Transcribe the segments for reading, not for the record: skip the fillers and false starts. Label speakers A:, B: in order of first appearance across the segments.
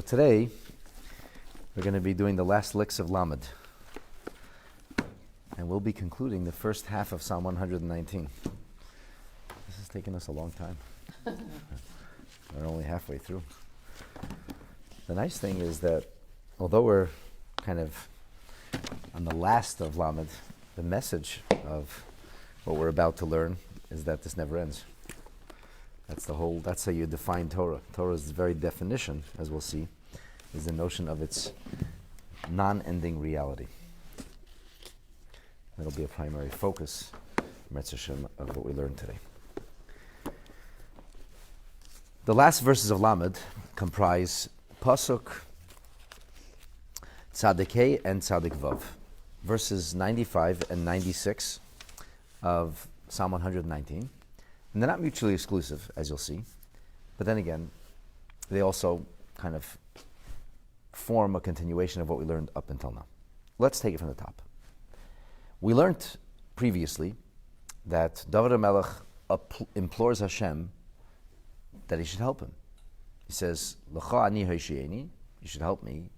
A: Today, we're going to be doing the last licks of Lamed. And we'll be concluding the first half of Psalm 119. This has taken us a long time. We're only halfway through. The nice thing is that, although we're kind of on the last of Lamed, the message of what we're about to learn is that this never ends. That's how you define Torah. Torah's very definition, as we'll see, is the notion of its non-ending reality. That'll be a primary focus, Mitzvot Hashem, of what we learn today. The last verses of Lamed comprise Pasuk, Tzadik Hey and Tzadik Vav, verses 95 and 96 of Psalm 119. And they're not mutually exclusive, as you'll see. But then again, they also kind of form a continuation of what we learned up until now. Let's take it from the top. We learned previously that David HaMelech implores Hashem that he should help him. He says, L'cha ani hoshiyeni, you should help me,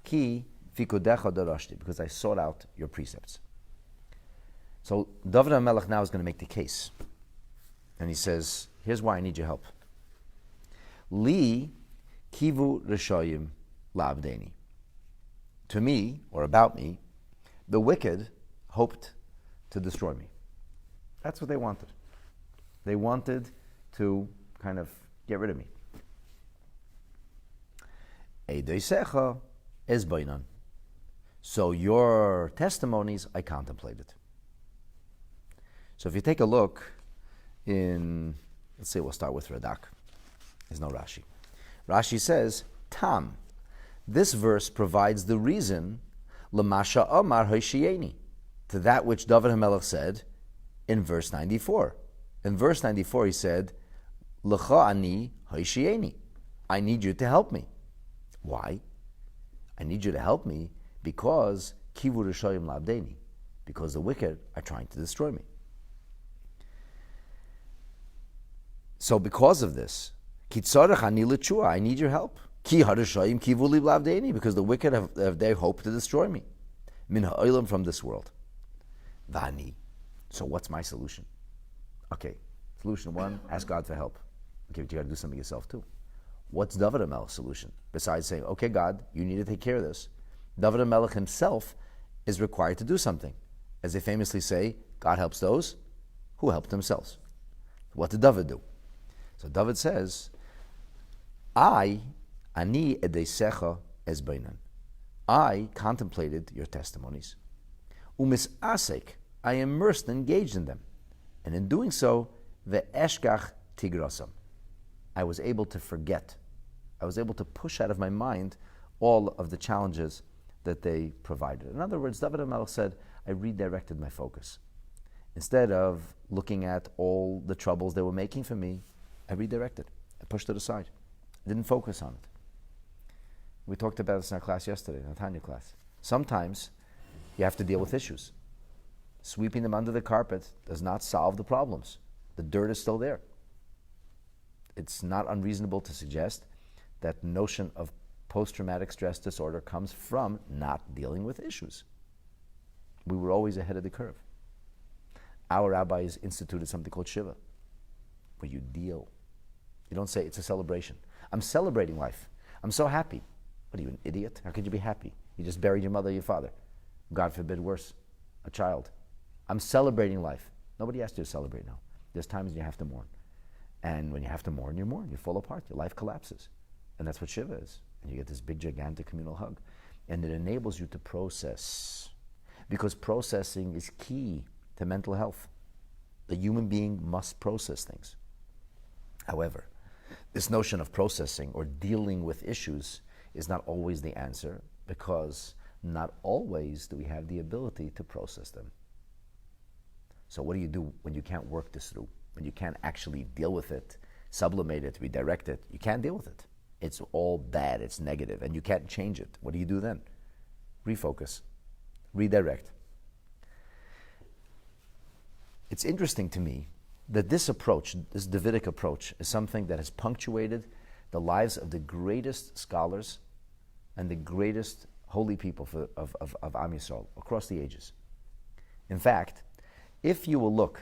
A: ki fikudecha darashti, because I sought out your precepts. So David HaMelech now is going to make the case. And he says, here's why I need your help. Li kivu rishayim la'avdeni. To me, or about me, the wicked hoped to destroy me. That's what they wanted. They wanted to kind of get rid of me. Eidoisecha ezbainan. So your testimonies I contemplated. So if you take a look let's say we'll start with Radak. There's no Rashi. Rashi says, Tam. This verse provides the reason L'masha Amar Hoshiyeni, to that which David HaMelech said in verse 94. In verse 94 he said, L'cha ani Hoshiyeni. I need you to help me. Why? I need you to help me because Kivu Rishayim La'avdeni, because the wicked are trying to destroy me. So because of this, I need your help. Because the wicked have their hope to destroy me. Min ha'olam, from this world. Vani. So what's my solution? Okay, solution one, ask God for help. Okay, but you got to do something yourself too. What's David HaMelech's solution? Besides saying, okay, God, you need to take care of this. David HaMelech himself is required to do something. As they famously say, God helps those who help themselves. What did David do? So David says, ani edeisecha ezbainan. I contemplated your testimonies. Umis asek, I immersed and engaged in them. And in doing so, ve'eshkach tigrasam. I was able to forget. I was able to push out of my mind all of the challenges that they provided. In other words, David HaMelech said, I redirected my focus. Instead of looking at all the troubles they were making for me, I redirected. I pushed it aside. I didn't focus on it. We talked about this in our class yesterday, in our Tanya class. Sometimes you have to deal with issues. Sweeping them under the carpet does not solve the problems. The dirt is still there. It's not unreasonable to suggest that the notion of post-traumatic stress disorder comes from not dealing with issues. We were always ahead of the curve. Our rabbis instituted something called Shiva, where you deal. You don't say it's a celebration. I'm celebrating life. I'm so happy. What are you, an idiot? How could you be happy? You just buried your mother or your father. God forbid, worse, a child. I'm celebrating life. Nobody asked you to celebrate now. There's times you have to mourn. And when you have to mourn, you mourn. You fall apart. Your life collapses. And that's what Shiva is. And you get this big, gigantic communal hug. And it enables you to process. Because processing is key to mental health. The human being must process things. However, this notion of processing or dealing with issues is not always the answer, because not always do we have the ability to process them. So what do you do when you can't work this through? When you can't actually deal with it, sublimate it, redirect it? You can't deal with it. It's all bad, it's negative, and you can't change it. What do you do then? Refocus, redirect. It's interesting to me that this approach, this Davidic approach, is something that has punctuated the lives of the greatest scholars and the greatest holy people of Am Yisrael across the ages. In fact, if you will look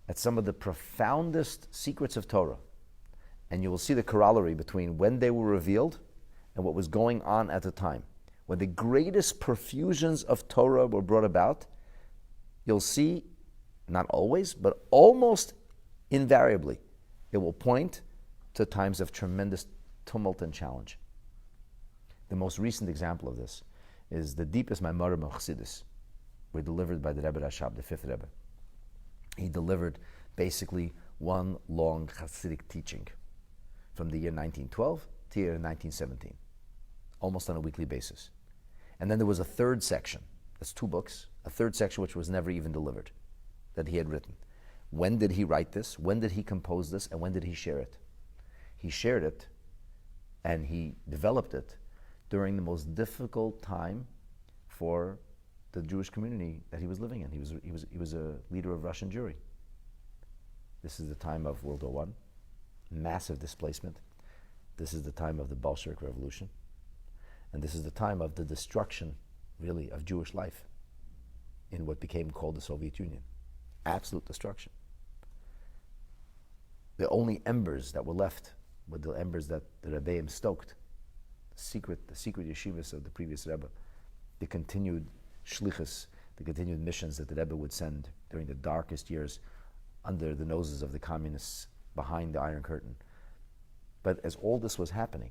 A: at some of the profoundest secrets of Torah, and you will see the corollary between when they were revealed and what was going on at the time, when the greatest profusions of Torah were brought about, you'll see, not always, but almost invariably, it will point to times of tremendous tumult and challenge. The most recent example of this is the deepest Maimarim of Chassidus, were delivered by the Rebbe Rashab, the fifth Rebbe. He delivered basically one long Chassidic teaching from the year 1912 to the year 1917, almost on a weekly basis. And then there was a third section, that's 2 books, a third section which was never even delivered, that he had written. When did he write this? When did he compose this? And when did he share it? He shared it and he developed it during the most difficult time for the Jewish community that he was living in. He was a leader of Russian Jewry. This is the time of World War I, massive displacement. This is the time of the Bolshevik Revolution. And this is the time of the destruction, really, of Jewish life in what became called the Soviet Union. Absolute destruction. The only embers that were left were the embers that the Rebbeim stoked. The secret yeshivas of the previous Rebbe. The continued shlichus, the continued missions that the Rebbe would send during the darkest years under the noses of the communists behind the Iron Curtain. But as all this was happening,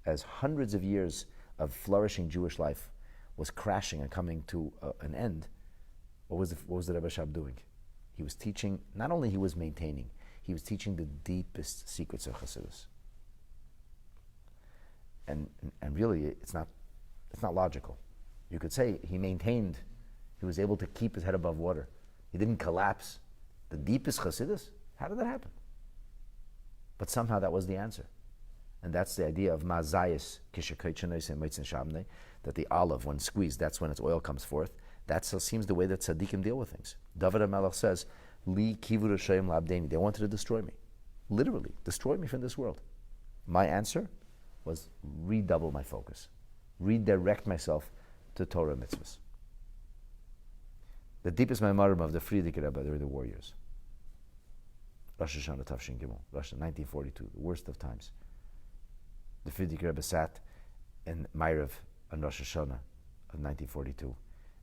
A: as hundreds of years of flourishing Jewish life was crashing and coming to an end, what was the Rebbe Shab doing? He was teaching, not only he was maintaining, he was teaching the deepest secrets of Chassidus. And really, it's not logical. You could say he was able to keep his head above water. He didn't collapse. The deepest Chassidus, how did that happen? But somehow that was the answer. And that's the idea of ma'zayis kishakaychanes and meitzin shamne, that the olive, when squeezed, that's when its oil comes forth. That seems the way that tzaddikim deal with things. David HaMelech says, Li kivur Hashem labdeni. They wanted to destroy me. Literally, destroy me from this world. My answer was redouble my focus. Redirect myself to Torah mitzvahs. The deepest Maimarim of the Frierdiker Rebbe during the war years. Rosh Hashanah Tafshin Gimel, 1942, the worst of times. The Frierdiker Rebbe sat in Ma'ariv on Rosh Hashanah of 1942,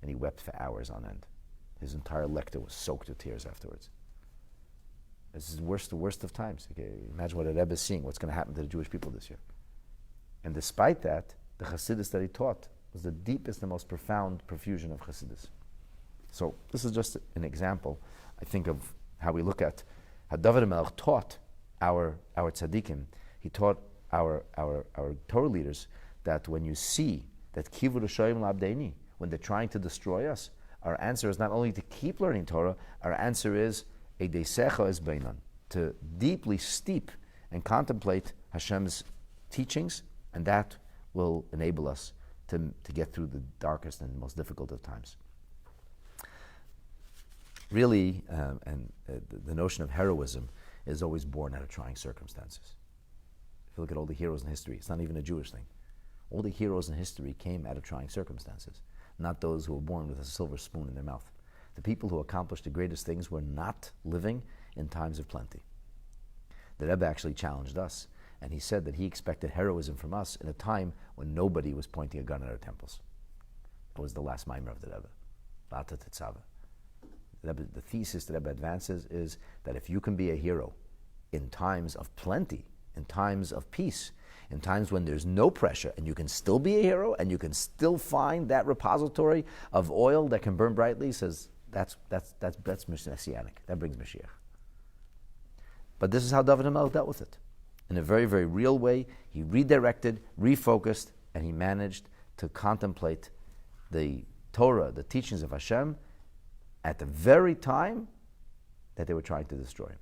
A: and he wept for hours on end. His entire lecture was soaked with tears afterwards. This is the worst of times. Okay, imagine what a Rebbe is seeing, what's going to happen to the Jewish people this year. And despite that, the Chassidus that he taught was the deepest and most profound profusion of Chassidus. So this is just an example, I think, of how we look at how David HaMelech taught our tzaddikim. He taught our Torah leaders that when you see that kivur Hashem labdeini, when they're trying to destroy us, our answer is not only to keep learning Torah, our answer is eidesecha es beinan, to deeply steep and contemplate Hashem's teachings, and that will enable us to get through the darkest and most difficult of times. Really, the notion of heroism is always born out of trying circumstances. If you look at all the heroes in history, it's not even a Jewish thing. All the heroes in history came out of trying circumstances, not those who were born with a silver spoon in their mouth. The people who accomplished the greatest things were not living in times of plenty. The Rebbe actually challenged us, and he said that he expected heroism from us in a time when nobody was pointing a gun at our temples. That was the last mimer of the Rebbe. Vata Tetzava. The thesis that Rebbe advances is that if you can be a hero in times of plenty, in times of peace, in times when there's no pressure, and you can still be a hero, and you can still find that repository of oil that can burn brightly, he says that's messianic. That brings Mashiach. But this is how David HaMelech dealt with it. In a very, very real way, he redirected, refocused, and he managed to contemplate the Torah, the teachings of Hashem, at the very time that they were trying to destroy him.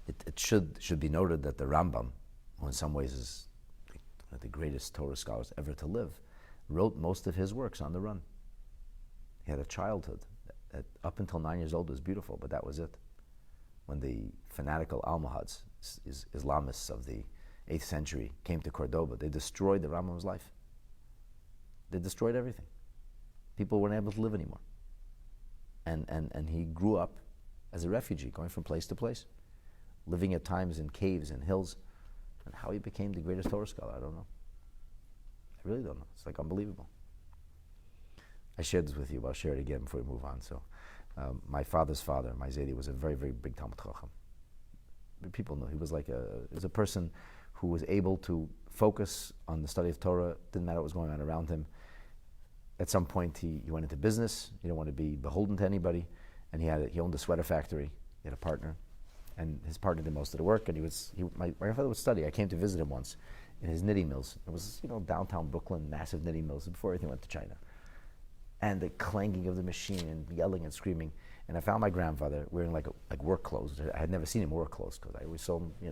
A: It should be noted that the Rambam, who in some ways is one of the greatest Torah scholars ever to live, wrote most of his works on the run. He had a childhood that up until 9 years old was beautiful, but that was it. When the fanatical Almohads, Islamists of the 8th century, came to Cordoba. They destroyed the Rambam's life. They destroyed everything. People weren't able to live anymore. And he grew up as a refugee, going from place to place, living at times in caves and hills. And how he became the greatest Torah scholar, I don't know. I really don't know. It's like unbelievable. I shared this with you, but I'll share it again before we move on. So, my father's father, my Zaydi, was a very, very big Talmud Chacham. People know he was like a person who was able to focus on the study of Torah. Didn't matter what was going on around him. At some point, he went into business. He didn't want to be beholden to anybody, and he owned a sweater factory. He had a partner, and his partner did most of the work. And my grandfather would study. I came to visit him once in his knitting mills. It was downtown Brooklyn, massive knitting mills before everything went to China, and the clanging of the machine and yelling and screaming. And I found my grandfather wearing like work clothes. I had never seen him wear clothes because I always saw him. He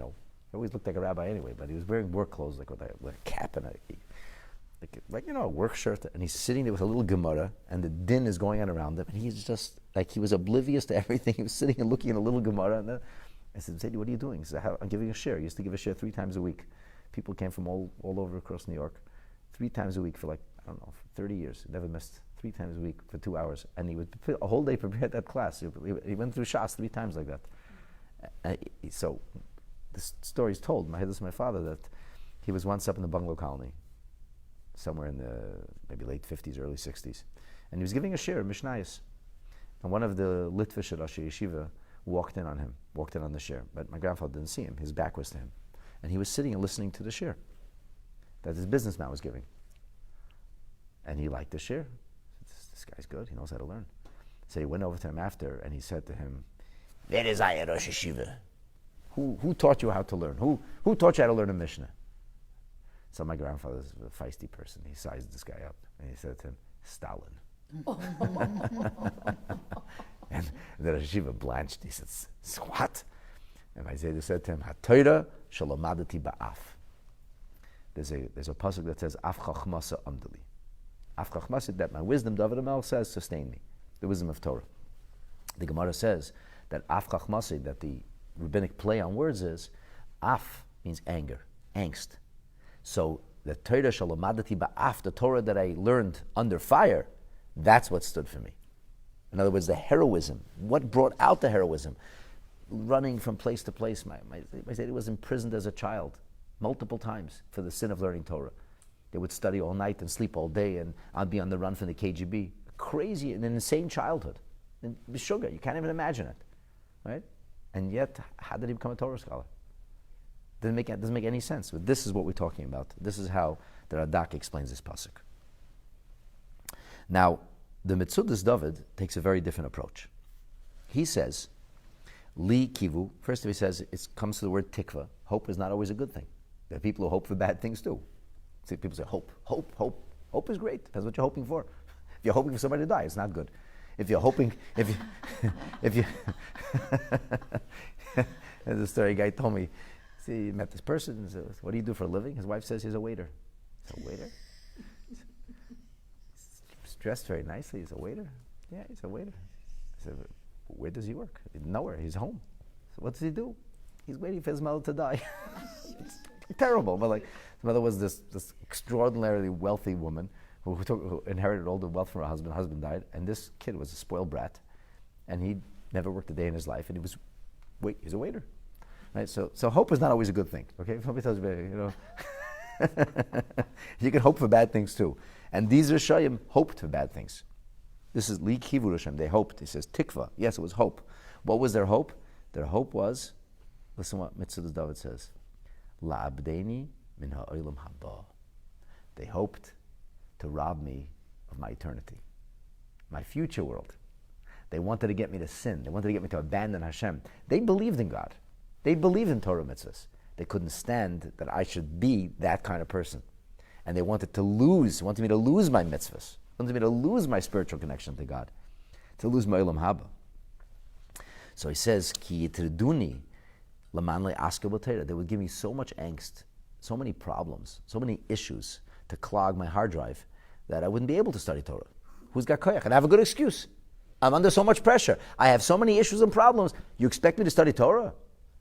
A: always looked like a rabbi anyway, but he was wearing work clothes with a cap and a work shirt, and he's sitting there with a little Gemara, and the din is going on around him, and he's just like he was oblivious to everything. He was sitting and looking at a little Gemara, and I said, "Sadie, what are you doing?" He said, "I'm giving a share." He used to give a share 3 times a week. People came from all over across New York, 3 times a week for for 30 years. Never missed 3 times a week for 2 hours, and he would a whole day prepare that class. He went through Shas 3 times like that. So this story is told. This is my father, that he was once up in the bungalow colony, somewhere in the maybe late 50s, early 60s, and he was giving a shir in Mishnayos, and one of the Litvish at Rosh Yeshiva walked in on the shir, but my grandfather didn't see him. His back was to him, and he was sitting and listening to the shir that his businessman was giving, and he liked the shir. This guy's good. He knows how to learn. So he went over to him after, and he said to him, "Where is I at Rosh Yeshiva? Who taught you how to learn? Who taught you how to learn a Mishnah?" So my grandfather's a feisty person. He sized this guy up, and he said to him, "Stalin." And the Rosh Yeshiva blanched. He said, "What?" And my Zayda said to him, "HaTorah shalamadati ba'af." There's a pasuk that says, "Af chachmasa amdali." Af chachmasa, that my wisdom, David HaMelech says, sustain me. The wisdom of Torah. The Gemara says that af chachmasa, that the rabbinic play on words is, af means anger, angst. So the Torah shalamadati ba'af, the Torah that I learned under fire, that's what stood for me. In other words, the heroism. What brought out the heroism? Running from place to place. My Zaydi was imprisoned as a child multiple times for the sin of learning Torah. They would study all night and sleep all day, and I'd be on the run from the KGB. Crazy and an insane childhood. And sugar, you can't even imagine it, right? And yet, how did he become a Torah scholar? Doesn't make any sense. But this is what we're talking about. This is how the Radak explains this pasuk. Now, the Mitzudas David takes a very different approach. He says, Li kivu. First, he says it comes to the word tikva. Hope is not always a good thing. There are people who hope for bad things too. See, people say hope. Hope is great. Depends what you're hoping for. If you're hoping for somebody to die, it's not good. If you're hoping, if you, there's a story. A guy told me, see, he met this person and said, "What do you do for a living?" His wife says he's a waiter. He's a waiter. He's dressed very nicely. He's a waiter. Yeah, he's a waiter. I said, "Where does he work?" "Nowhere. He's home." So what does he do? He's waiting for his mother to die. It's terrible. But his mother was this extraordinarily wealthy woman who inherited all the wealth from her husband. Her husband died, and this kid was a spoiled brat, and he never worked a day in his life, and he's a waiter. Right? So hope is not always a good thing. Okay, if somebody tells you, you can hope for bad things too. And these Rishayim hoped for bad things. This is Li Kivu Rishayim. They hoped. He says Tikva. Yes, it was hope. What was their hope? Their hope was, listen what Mitzudas David says, La'abdeni min ha'olam haba. They hoped to rob me of my eternity, my future world. They wanted to get me to sin. They wanted to get me to abandon Hashem. They believed in God. They believed in Torah mitzvahs. They couldn't stand that I should be that kind of person. And they wanted me to lose my mitzvahs, wanted me to lose my spiritual connection to God, to lose my olam haba. So he says, Ki yitriduni laman le'aska b'Torah. They would give me so much angst, so many problems, so many issues to clog my hard drive that I wouldn't be able to study Torah. Who's got koyach? And I have a good excuse. I'm under so much pressure. I have so many issues and problems. You expect me to study Torah?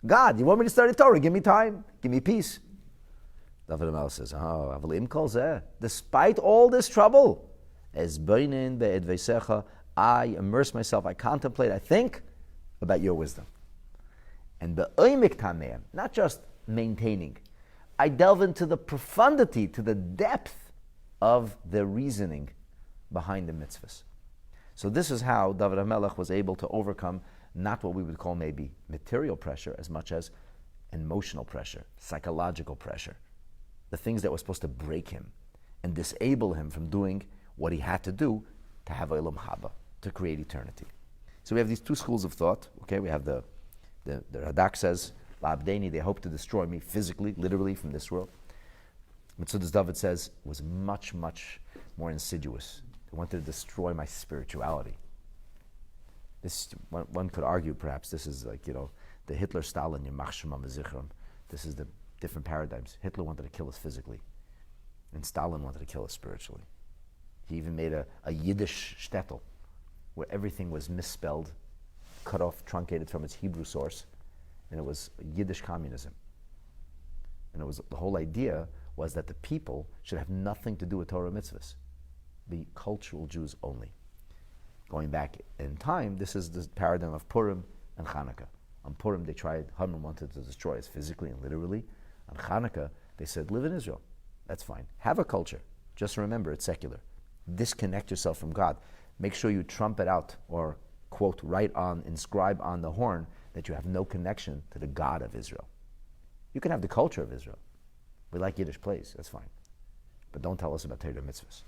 A: God, you want me to study Torah? Give me time. Give me peace. David HaMelech says, "Oh, avol im kol zeh, despite all this trouble, es beinin be'edveisecha, I immerse myself, I contemplate, I think about your wisdom. And be'oimik tameim, not just maintaining, I delve into the profundity, to the depth of the reasoning behind the mitzvahs." So this is how David HaMelech was able to overcome not what we would call maybe material pressure as much as emotional pressure, psychological pressure, the things that were supposed to break him and disable him from doing what he had to do to have Olam Haba, to create eternity. So we have these two schools of thought. Okay, we have the Radak says, La'abdeni, they hope to destroy me physically, literally from this world. Metzudas David says, it was much, much more insidious. They wanted to destroy my spirituality. This, one could argue perhaps this is like, the Hitler, Stalin, Yamach Shemam V'Zichram. This is the different paradigms. Hitler wanted to kill us physically, and Stalin wanted to kill us spiritually. He even made a Yiddish shtetl, where everything was misspelled, cut off, truncated from its Hebrew source, and it was Yiddish communism. And the whole idea was that the people should have nothing to do with Torah mitzvahs, be cultural Jews only. Going back in time, this is the paradigm of Purim and Hanukkah. On Purim, Haman wanted to destroy us physically and literally. On Hanukkah, they said, live in Israel. That's fine. Have a culture. Just remember, it's secular. Disconnect yourself from God. Make sure you trumpet out or, quote, inscribe on the horn that you have no connection to the God of Israel. You can have the culture of Israel. We like Yiddish plays, that's fine. But don't tell us about Torah mitzvahs.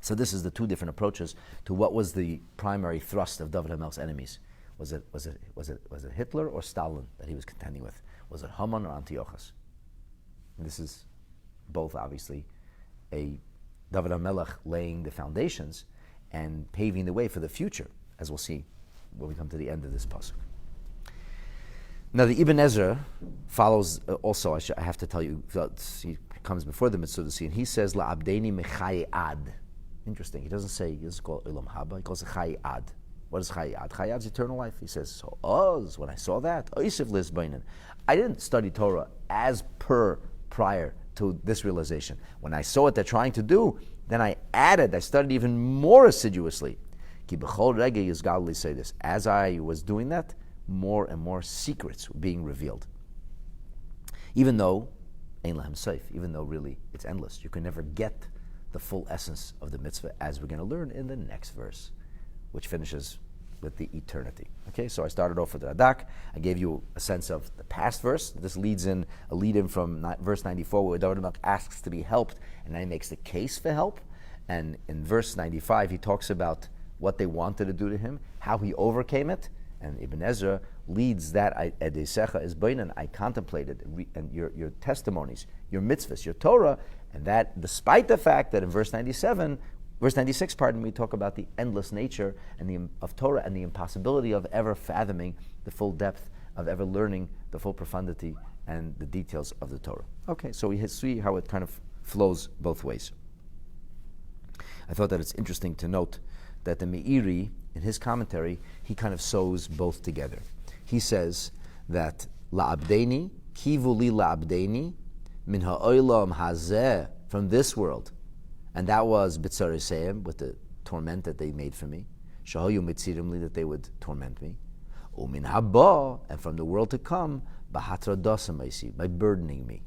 A: So this is the two different approaches to what was the primary thrust of David HaMelech's enemies. Was it Hitler or Stalin that he was contending with? Was it Haman or Antiochus? And this is both obviously a David HaMelech laying the foundations and paving the way for the future, as we'll see when we come to the end of this pasuk. Now the Ibn Ezra follows also, I have to tell you, he comes before the Mitzvot, and he says, La'abdeni mechai ad. Interesting, he doesn't say, he doesn't call it Olam Haba, he calls it chai ad. What is chai ad? Chai ad is eternal life. He says, so Oz, when I saw that, Oisiv lis bainin. I didn't study Torah as per prior to this realization. When I saw what they're trying to do, then I studied even more assiduously. Ki b'chol regei is godly say this. As I was doing that, more and more secrets were being revealed. Even though, ein lahem seif, even though really it's endless. You can never get the full essence of the mitzvah, as we're going to learn in the next verse, which finishes with the eternity. Okay, so I started off with the Radak. I gave you a sense of the past verse. This leads in a lead-in from verse 94, where David HaMelech asks to be helped, and then he makes the case for help. And in verse 95, he talks about what they wanted to do to him, how he overcame it. And Ibn Ezra leads that, Edesecha is bainan, I contemplated, and your testimonies, your mitzvahs, your Torah, and that despite the fact that in verse 96, we talk about the endless nature of Torah and the impossibility of ever fathoming the full depth, of ever learning the full profundity and the details of the Torah. Okay, so we see how it kind of flows both ways. I thought that it's interesting to note that the Meiri, in his commentary, he kind of sews both together. He says that la'abdeni, kivuli la'abdeni, min ha'olam hazeh, from this world, and that was B'tzareseim, with the torment that they made for me. Shahoyu mitzirimli, that they would torment me. Umin haba, and from the world to come, b'hatra dasamaisi, by burdening me.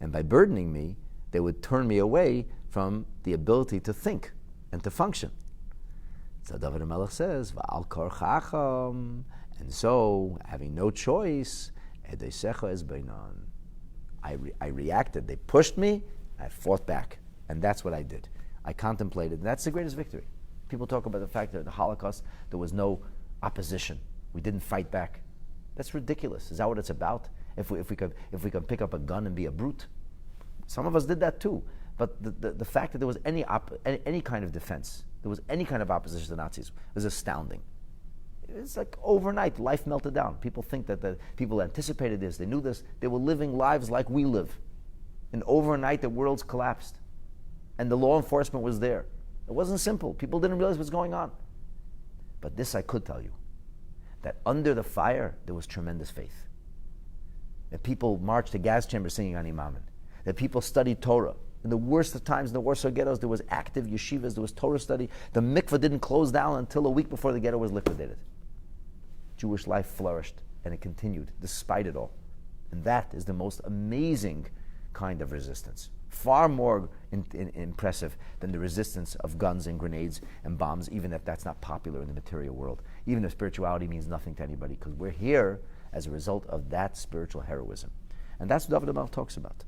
A: And by burdening me, they would turn me away from the ability to think and to function. So David HaMelech says, Va'al korchacham, and so, having no choice, edesecha es bainan. I reacted. They pushed me, I fought back. And that's what I did. I contemplated, and that's the greatest victory. People talk about the fact that the Holocaust, there was no opposition. We didn't fight back. That's ridiculous. Is that what it's about? If we could pick up a gun and be a brute? Some of us did that too. But the fact that there was any kind of defense, there was any kind of opposition to the Nazis, was astounding. It's like overnight, life melted down. People think that the people anticipated this, they knew this, they were living lives like we live. And overnight, the worlds collapsed. And the law enforcement was there. It wasn't simple. People didn't realize what's going on. But this I could tell you, that under the fire, there was tremendous faith. That people marched to gas chambers singing Ani Maamin. that people studied Torah. In the worst of times, in the Warsaw ghettos, there was active yeshivas, there was Torah study. The mikveh didn't close down until a week before the ghetto was liquidated. Jewish life flourished, and it continued despite it all. And that is the most amazing kind of resistance. Far more impressive than the resistance of guns and grenades and bombs, even if that's not popular in the material world. Even if spirituality means nothing to anybody, because we're here as a result of that spiritual heroism. And that's what David HaMelech talks about.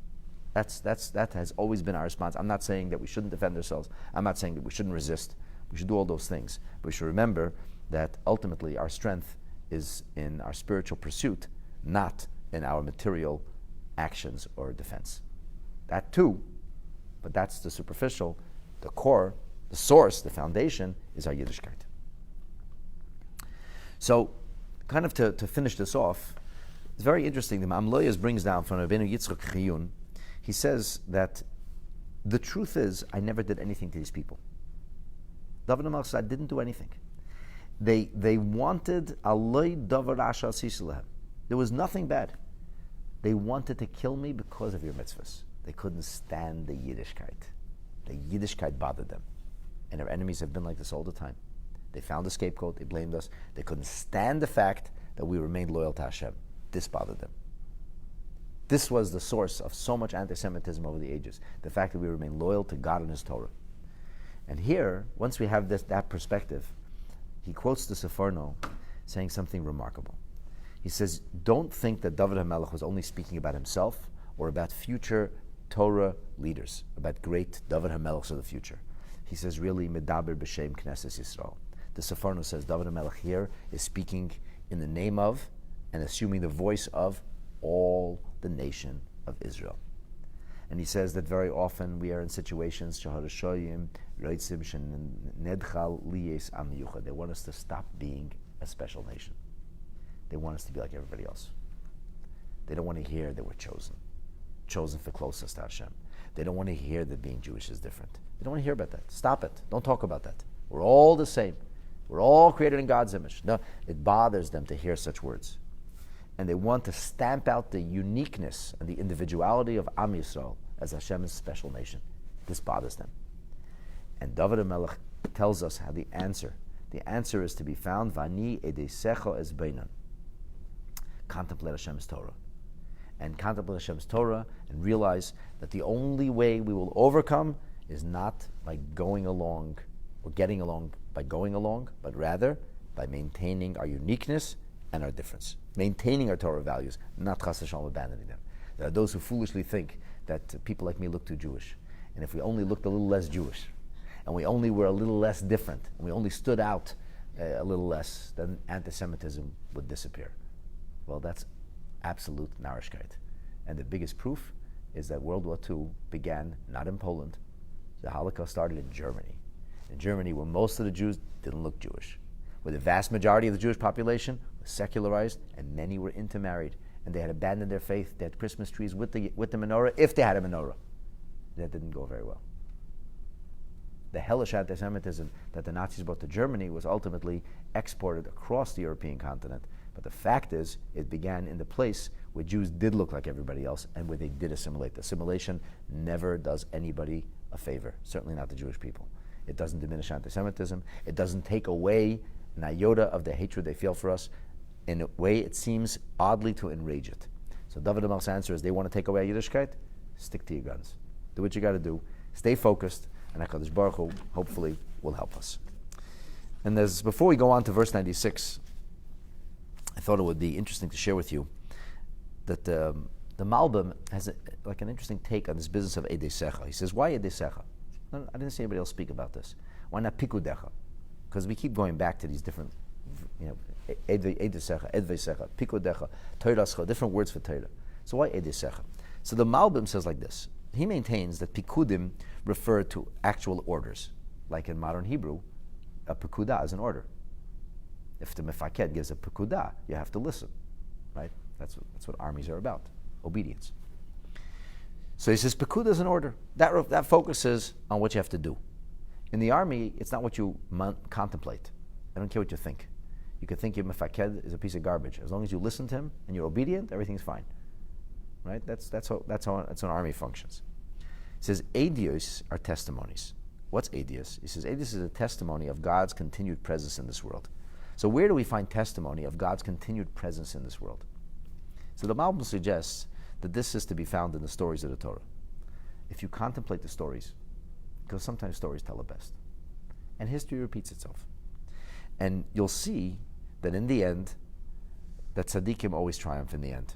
A: That has always been our response. I'm not saying that we shouldn't defend ourselves. I'm not saying that we shouldn't resist. We should do all those things. But we should remember that ultimately our strength is in our spiritual pursuit, not in our material actions or defense. That too, but that's the superficial. The core, the source, the foundation is our Yiddishkeit. So, kind of to finish this off, it's very interesting. The Ma'am brings down from Rabbeinu Yitzchak Chiyun. He says that the truth is, I never did anything to these people. David HaMelech said, I didn't do anything. They wanted Aloi Davar Asha Sislehem. There was nothing bad. They wanted to kill me because of your mitzvahs. They couldn't stand the Yiddishkeit. The Yiddishkeit bothered them. And our enemies have been like this all the time. They found a scapegoat, they blamed us. They couldn't stand the fact that we remained loyal to Hashem. This bothered them. This was the source of so much anti-Semitism over the ages. The fact that we remain loyal to God and His Torah. And here, once we have that perspective, he quotes the Seforno saying something remarkable. He says, don't think that David HaMelech was only speaking about himself or about future Torah leaders, about great David HaMelechs of the future. He says, really, Medaber B'Shem Knesset Yisrael. The Seforno says David HaMelech here is speaking in the name of and assuming the voice of all the nation of Israel. And he says that very often we are in situations, they want us to stop being a special nation. They want us to be like everybody else. They don't want to hear that we're chosen for closeness to Hashem. They don't want to hear that being Jewish is different. They don't want to hear about that. Stop it. Don't talk about that. We're all the same. We're all created in God's image. No, it bothers them to hear such words. And they want to stamp out the uniqueness and the individuality of Am Yisrael as Hashem's special nation. This bothers them. And David HaMelech tells us how the answer is to be found, Vani edeisecha es beinan. Contemplate Hashem's Torah. And contemplate Hashem's Torah and realize that the only way we will overcome is not by going along or getting along by going along, but rather by maintaining our uniqueness and our difference. Maintaining our Torah values, not chas v'shalom abandoning them. There are those who foolishly think that people like me look too Jewish. And if we only looked a little less Jewish, and we only were a little less different, and we only stood out a little less, then anti-Semitism would disappear. Well, that's absolute narishkeit. And the biggest proof is that World War II began not in Poland. The Holocaust started in Germany. In Germany, where most of the Jews didn't look Jewish, where the vast majority of the Jewish population was secularized, and many were intermarried, and they had abandoned their faith. They had Christmas trees with the menorah, if they had a menorah. That didn't go very well. The hellish anti-Semitism that the Nazis brought to Germany was ultimately exported across the European continent. But the fact is, it began in the place where Jews did look like everybody else and where they did assimilate. The assimilation never does anybody a favor, certainly not the Jewish people. It doesn't diminish anti-Semitism. It doesn't take away an iota of the hatred they feel for us. In a way, it seems oddly to enrage it. So David HaMelech's answer is, they want to take away Yiddishkeit? Stick to your guns. Do what you got to do. Stay focused, and HaKadosh Baruch Hu hopefully will help us. And before we go on to verse 96, I thought it would be interesting to share with you that the Malbim has an interesting take on this business of Edei Secha. He says, why Edei Secha? I didn't see anybody else speak about this. Why not Pikudecha? Because we keep going back to these different, Edei Secha, Edvei Secha, Pikudecha, Torah, different words for Torah. So why Edei Secha? So the Malbim says like this. He maintains that Pikudim refer to actual orders. Like in modern Hebrew, a Pekudah is an order. If the Mefaked gives a Pekudah, you have to listen. Right? That's what armies are about. Obedience. So he says Pekudah is an order. That focuses on what you have to do. In the army, it's not what you contemplate. I don't care what you think. You could think your Mefaked is a piece of garbage. As long as you listen to him and you're obedient, everything's fine. right? That's how an army functions. He says, Adios are testimonies. What's Adios? He says, Adios is a testimony of God's continued presence in this world. So where do we find testimony of God's continued presence in this world? So the Malbim suggests that this is to be found in the stories of the Torah. If you contemplate the stories, because sometimes stories tell the best, and history repeats itself, and you'll see that in the end, that tzaddikim always triumph in the end.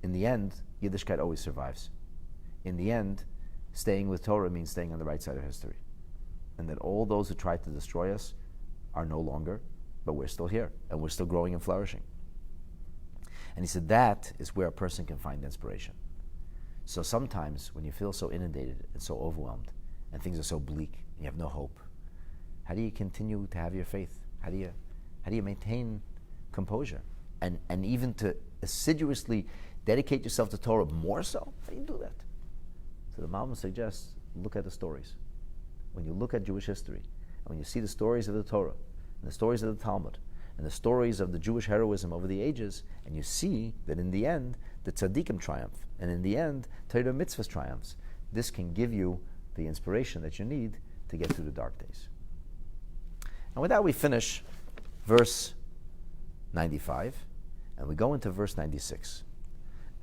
A: In the end, Yiddishkeit always survives. In the end, staying with Torah means staying on the right side of history. And that all those who tried to destroy us are no longer, but we're still here, and we're still growing and flourishing. And he said that is where a person can find inspiration. So sometimes when you feel so inundated and so overwhelmed, and things are so bleak, and you have no hope, how do you continue to have your faith? How do you maintain composure? And even to assiduously dedicate yourself to Torah more so? How do you do that? So the Malbim suggests, look at the stories. When you look at Jewish history, and when you see the stories of the Torah, and the stories of the Talmud, and the stories of the Jewish heroism over the ages, and you see that in the end, the tzaddikim triumph, and in the end, Torah mitzvahs triumphs. This can give you the inspiration that you need to get through the dark days. And with that, we finish verse 95, and we go into verse 96.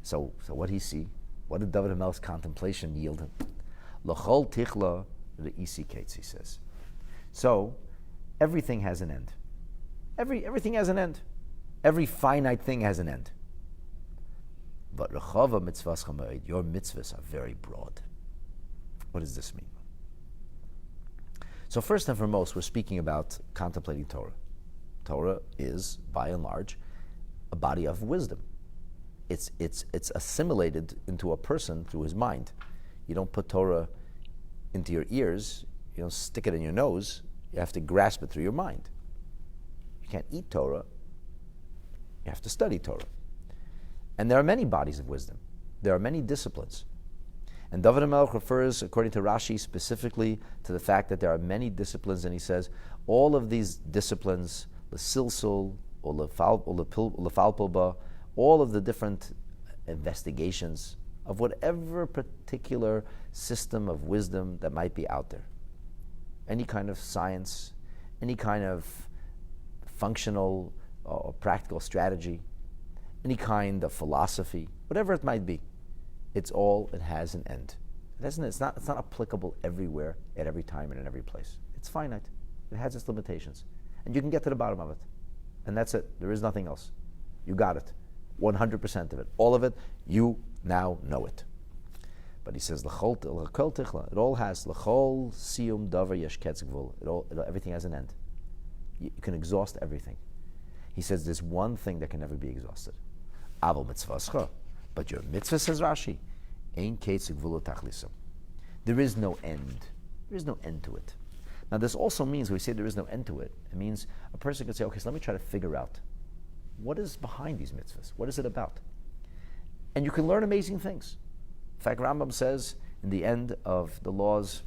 A: So what did he see? What did David HaMelech's contemplation yield him? L'chol tichla re'isi kates, he says. So, everything has an end. Everything has an end. Every finite thing has an end. But rechava mitzvahs chamoed, your mitzvahs are very broad. What does this mean? So first and foremost, we're speaking about contemplating Torah. Torah is, by and large, a body of wisdom. It's assimilated into a person through his mind. You don't put Torah into your ears, you don't stick it in your nose, you have to grasp it through your mind. You can't eat Torah, you have to study Torah. And there are many bodies of wisdom. There are many disciplines. And David HaMelech refers, according to Rashi, specifically to the fact that there are many disciplines, and he says, all of these disciplines, the silsul, or the falpulba, all of the different investigations of whatever particular system of wisdom that might be out there. Any kind of science, any kind of functional or practical strategy, any kind of philosophy, whatever it might be, it has an end. It's not applicable everywhere, at every time, and in every place. It's finite. It has its limitations. And you can get to the bottom of it. And that's it. There is nothing else. You got it. 100% of it. All of it, you now know it. But he says, it all has, l'chol siyum davar yesh ketz gvul. Everything has an end. You can exhaust everything. He says there's one thing that can never be exhausted. Aval mitzvascha. But your mitzvah, says Rashi, ein ketz gvul tachlisum. There is no end. There is no end to it. Now this also means, when we say there is no end to it, it means a person can say, okay, so let me try to figure out what is behind these mitzvahs? What is it about? And you can learn amazing things. In fact, Rambam says in the end of the laws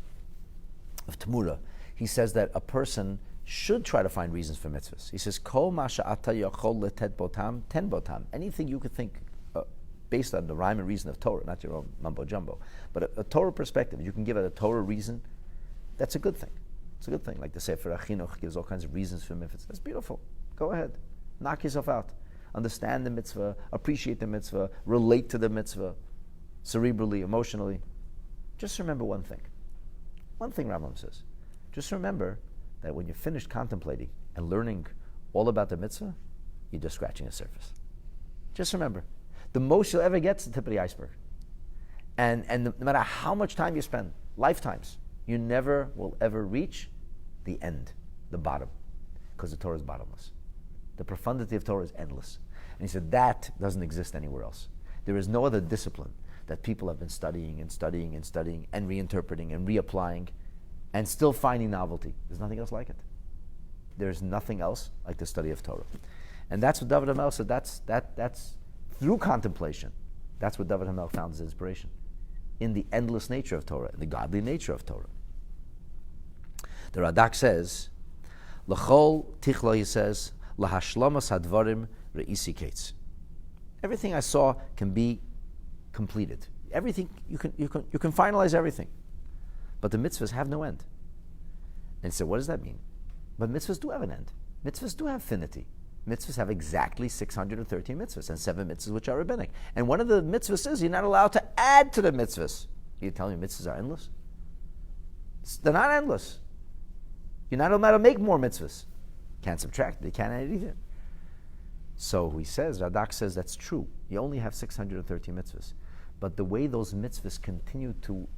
A: of Tamura, he says that a person should try to find reasons for mitzvahs. He says, Kol ma she'ata yachol letet botam, ten botam. Anything you could think based on the rhyme and reason of Torah, not your own mumbo jumbo, but a Torah perspective, you can give it a Torah reason, that's a good thing. It's a good thing. Like the Sefer HaChinuch gives all kinds of reasons for mitzvahs. That's beautiful. Go ahead. Knock yourself out. Understand the mitzvah, appreciate the mitzvah, relate to the mitzvah, cerebrally, emotionally. Just remember one thing. One thing Rambam says. Just remember that when you're finished contemplating and learning all about the mitzvah, you're just scratching the surface. Just remember. The most you'll ever get is the tip of the iceberg. And no matter how much time you spend, lifetimes, you never will ever reach the end, the bottom, because the Torah is bottomless. The profundity of Torah is endless. And he said that doesn't exist anywhere else. There is no other discipline that people have been studying and studying and studying and reinterpreting and reapplying and still finding novelty. There's nothing else like it. There's nothing else like the study of Torah. And that's what David HaMelech said, that's through contemplation, that's what David HaMelech found his inspiration. In the endless nature of Torah, in the godly nature of Torah. The Radak says, L'chol tichla, he says, Lahashlamas hadvarim re'isi kates. Everything I saw can be completed. Everything, you can finalize everything. But the mitzvahs have no end. And so what does that mean? But mitzvahs do have an end. Mitzvahs do have finity. Mitzvahs have exactly 613 mitzvahs and 7 mitzvahs which are rabbinic. And one of the mitzvahs is you're not allowed to add to the mitzvahs. You're telling me mitzvahs are endless? They're not endless. You're not allowed to make more mitzvahs. Can't subtract, they can't add either. So he says, Radak says that's true. You only have 613 mitzvahs. But the way those mitzvahs continue to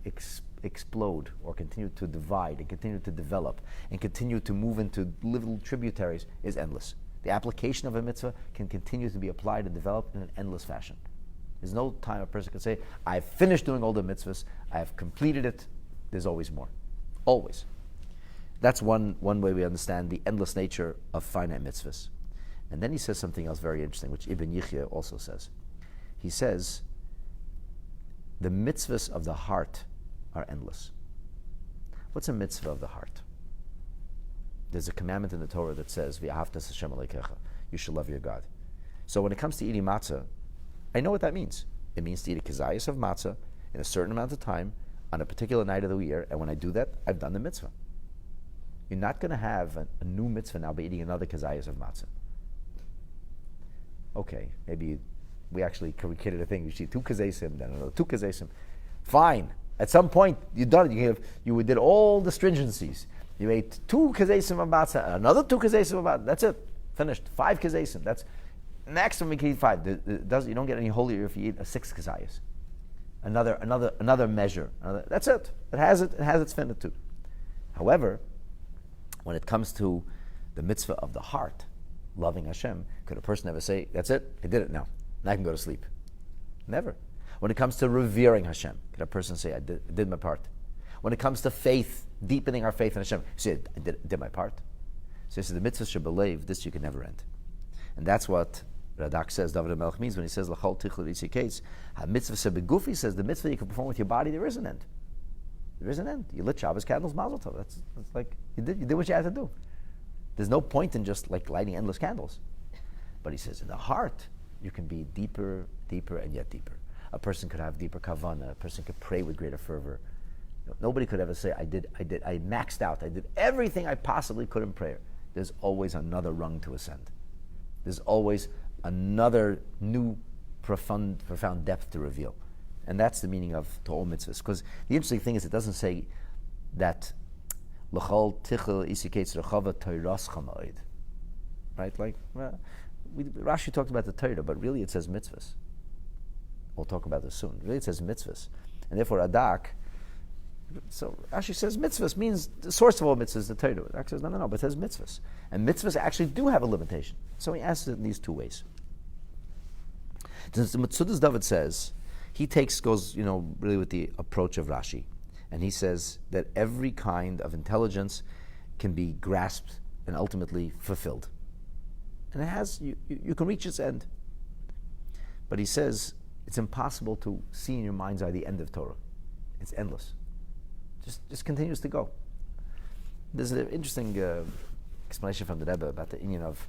A: explode or continue to divide and continue to develop and continue to move into little tributaries is endless. The application of a mitzvah can continue to be applied and developed in an endless fashion. There's no time a person can say, I've finished doing all the mitzvahs, I've completed it. There's always more. Always. That's one way we understand the endless nature of finite mitzvahs. And then he says something else very interesting, which Ibn Yichya also says. He says, the mitzvahs of the heart are endless. What's a mitzvah of the heart? There's a commandment in the Torah that says, V'ahavtas Hashem Elokecha, you should love your God. So when it comes to eating matzah, I know what that means. It means to eat a kezayis of matzah in a certain amount of time on a particular night of the year, and when I do that, I've done the mitzvah. You're not going to have a new mitzvah now by eating another kezayis of matzah. Okay, maybe we actually created a thing. You see 2 kezesim, then another 2 kezesim. Fine. At some point, you've done it. You did all the stringencies. You ate 2 kezesim of matzah, another 2 kezesim of matzah. That's it. Finished. 5 kezesim. That's maximum we can eat 5. You don't get any holier if you eat a 6 kezayis. Another measure. That's it. It has its finitude. However, when it comes to the mitzvah of the heart, loving Hashem, could a person ever say, that's it, I did it now I can go to sleep? Never. When it comes to revering Hashem, could a person say, I did my part? When it comes to faith, deepening our faith in Hashem, say, I did my part. So he says, the mitzvah should believe, this you can never end. And that's what Radak says, David HaMelech means when he says, L'chol tichel itzikates, ha-mitzvah sebegufi says, the mitzvah you can perform with your body, there is an end. There is an end. You lit Shabbos candles, Mazel Tov. That's like, you did what you had to do. There's no point in just like lighting endless candles. But he says, in the heart, you can be deeper, and yet deeper. A person could have deeper kavanah. A person could pray with greater fervor. Nobody could ever say, I maxed out. I did everything I possibly could in prayer. There's always another rung to ascend. There's always another new, profound depth to reveal. And that's the meaning of Torah mitzvahs. Because the interesting thing is, it doesn't say that l'chol tichel isikates rechava toiras chamaid. Right? Like, Rashi talked about the Torah, but really it says mitzvahs. We'll talk about this soon. Really it says mitzvahs. And therefore Adak, so Rashi says mitzvahs means the source of all mitzvahs is the Torah. Adak says no, but it says mitzvahs. And mitzvahs actually do have a limitation. So he answers it in these 2 ways. The Metzudas David says, he goes really with the approach of Rashi. And he says that every kind of intelligence can be grasped and ultimately fulfilled. And it has, you can reach its end. But he says, it's impossible to see in your mind's eye the end of Torah. It's endless. Just continues to go. There's an interesting explanation from the Rebbe about the inyan of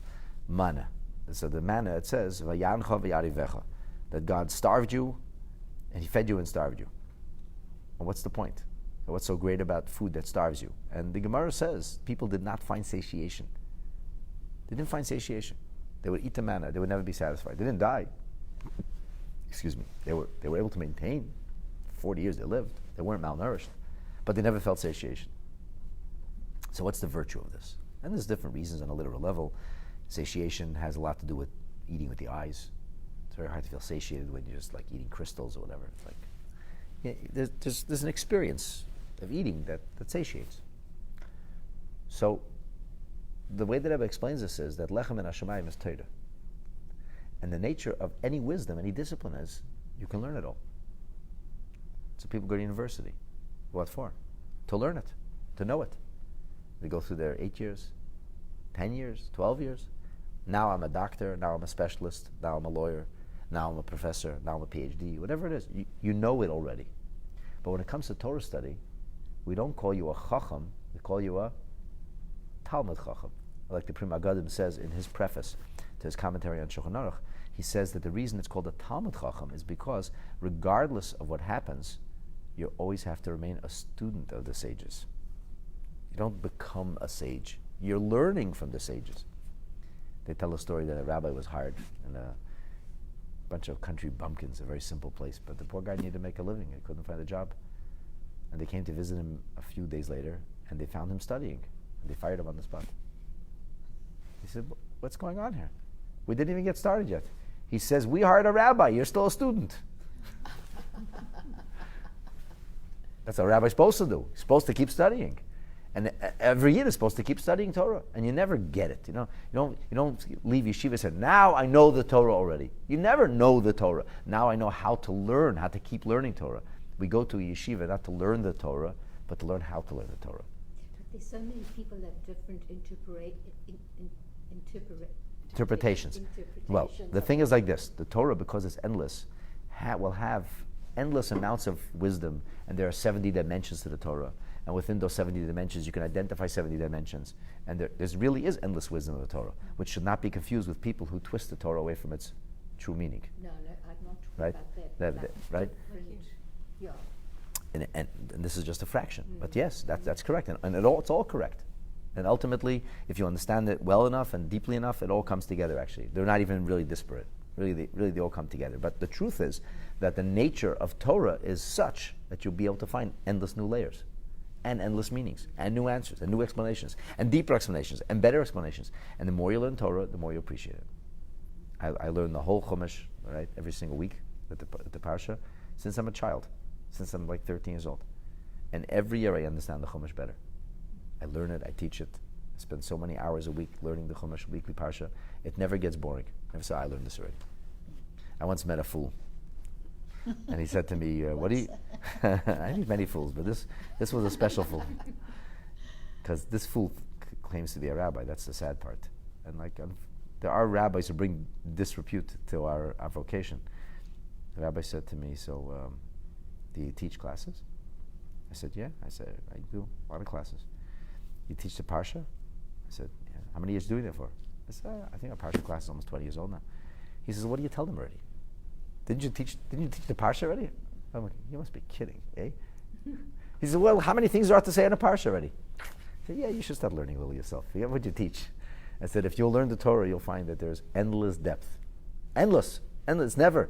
A: manna. So the manna, it says, Vayancha v'yarivecha, that God starved you, and He fed you and starved you. And what's the point? What's so great about food that starves you? And the Gemara says, people did not find satiation. They didn't find satiation. They would eat the manna. They would never be satisfied. They didn't die. Excuse me. They were able to maintain. 40 years they lived. They weren't malnourished. But they never felt satiation. So what's the virtue of this? And there's different reasons on a literal level. Satiation has a lot to do with eating with the eyes. It's very hard to feel satiated when you're just like eating crystals or whatever. It's like, there's an experience of eating that satiates. So the way that Rebbe explains this is that lechem and hashamayim is Torah. And the nature of any wisdom, any discipline is, you can learn it all. So people go to university. What for? To learn it, to know it. They go through their 8 years, 10 years, 12 years. Now I'm a doctor, now I'm a specialist, now I'm a lawyer, now I'm a professor, now I'm a PhD, whatever it is. You know it already. But when it comes to Torah study, we don't call you a chacham, we call you a Talmud chacham. Like the Pri Megadim says in his preface to his commentary on Shulchan Aruch, he says that the reason it's called a Talmud Chacham is because regardless of what happens, you always have to remain a student of the sages. You don't become a sage. You're learning from the sages. They tell a story that a rabbi was hired in a bunch of country bumpkins, a very simple place, but the poor guy needed to make a living. He couldn't find a job. And they came to visit him a few days later, and they found him studying. And they fired him on the spot. He said, what's going on here? We didn't even get started yet. He says, we hired a rabbi, you're still a student. That's what a rabbi's supposed to do. He's supposed to keep studying. And every year is supposed to keep studying Torah. And you never get it. You don't leave yeshiva and say, now I know the Torah already. You never know the Torah. Now I know how to learn, how to keep learning Torah. We go to a yeshiva not to learn the Torah, but to learn how to learn the Torah.
B: But there's so many people that have different
A: interpretations. Well, the thing is like this. The Torah, because it's endless, will have endless amounts of wisdom, and there are 70 dimensions to the Torah. And within those 70 dimensions, you can identify 70 dimensions. And there really is endless wisdom of the Torah, which should not be confused with people who twist the Torah away from its true meaning.
B: No, I'm not talking
A: right?
B: about that.
A: Right?
B: Yeah.
A: And this is just a fraction. But yes, that's correct. And it's all correct. And ultimately, if you understand it well enough and deeply enough, it all comes together, actually. They're not even really disparate. Really, they all come together. But the truth is that the nature of Torah is such that you'll be able to find endless new layers, and endless meanings, and new answers, and new explanations, and deeper explanations, and better explanations. And the more you learn Torah, the more you appreciate it. I learn the whole Chumash, right, every single week at the Parsha, since I'm a child, since I'm like 13 years old. And every year I understand the Chumash better. I learn it, I teach it. I spend so many hours a week learning the Chumash, weekly Parsha. It never gets boring. Never say, I learned this already. I once met a fool. And he said to me, what do you... I meet many fools, but this was a special fool. Because this fool claims to be a rabbi. That's the sad part. And there are rabbis who bring disrepute to our vocation. The rabbi said to me, so do you teach classes? I said, yeah. I said, I do a lot of classes. You teach the Parsha? I said, yeah. How many years are you doing it for? I said, I think our Parsha class is almost 20 years old now. He says, what do you tell them already? Didn't you teach the Parsha already? I'm like, you must be kidding, eh? He said, well, how many things there are to say in a Parsha already? I said, yeah, you should start learning a little yourself. Forget what you teach. I said, if you'll learn the Torah, you'll find that there's endless depth. Endless. It's never.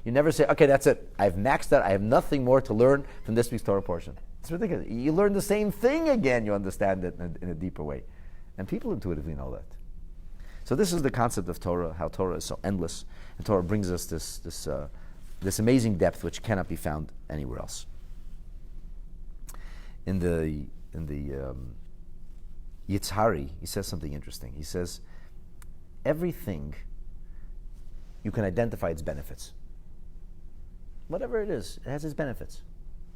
A: You never say, okay, that's it. I've maxed out. I have nothing more to learn from this week's Torah portion. It's ridiculous. You learn the same thing again. You understand it in a deeper way. And people intuitively know that. So this is the concept of Torah, how Torah is so endless. And Torah brings us this amazing depth which cannot be found anywhere else. In the Yitzhari, he says something interesting. He says, everything, you can identify its benefits. Whatever it is, it has its benefits.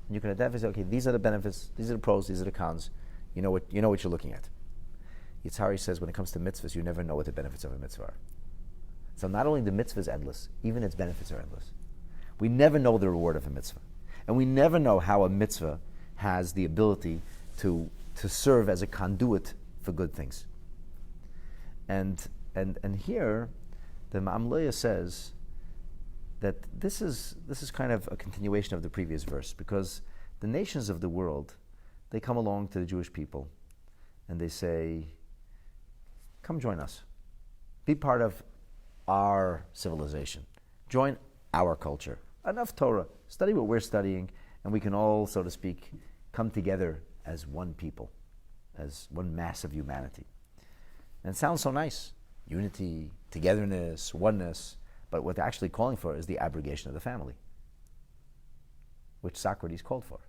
A: And you can identify, say, okay, these are the benefits, these are the pros, these are the cons. You know what you're looking at. Yitzhari says when it comes to mitzvahs, you never know what the benefits of a mitzvah are. So not only the mitzvah is endless, even its benefits are endless. We never know the reward of a mitzvah. And we never know how a mitzvah has the ability to serve as a conduit for good things. And here, the Ma'amloya says that this is kind of a continuation of the previous verse, because the nations of the world, they come along to the Jewish people and they say, come join us. Be part of our civilization. Join our culture. Enough Torah. Study what we're studying, and we can all, so to speak, come together as one people, as one mass of humanity. And it sounds so nice. Unity, togetherness, oneness. But what they're actually calling for is the abrogation of the family, which Socrates called for.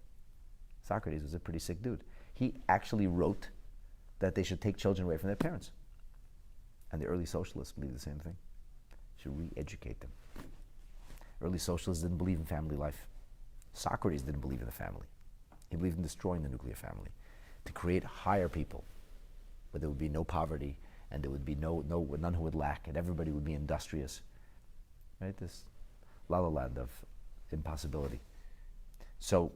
A: Socrates was a pretty sick dude. He actually wrote that they should take children away from their parents. And the early socialists believed the same thing. Should re-educate them. Early socialists didn't believe in family life. Socrates didn't believe in the family. He believed in destroying the nuclear family to create higher people, where there would be no poverty and there would be none who would lack, and everybody would be industrious. Right? This la-la land of impossibility. So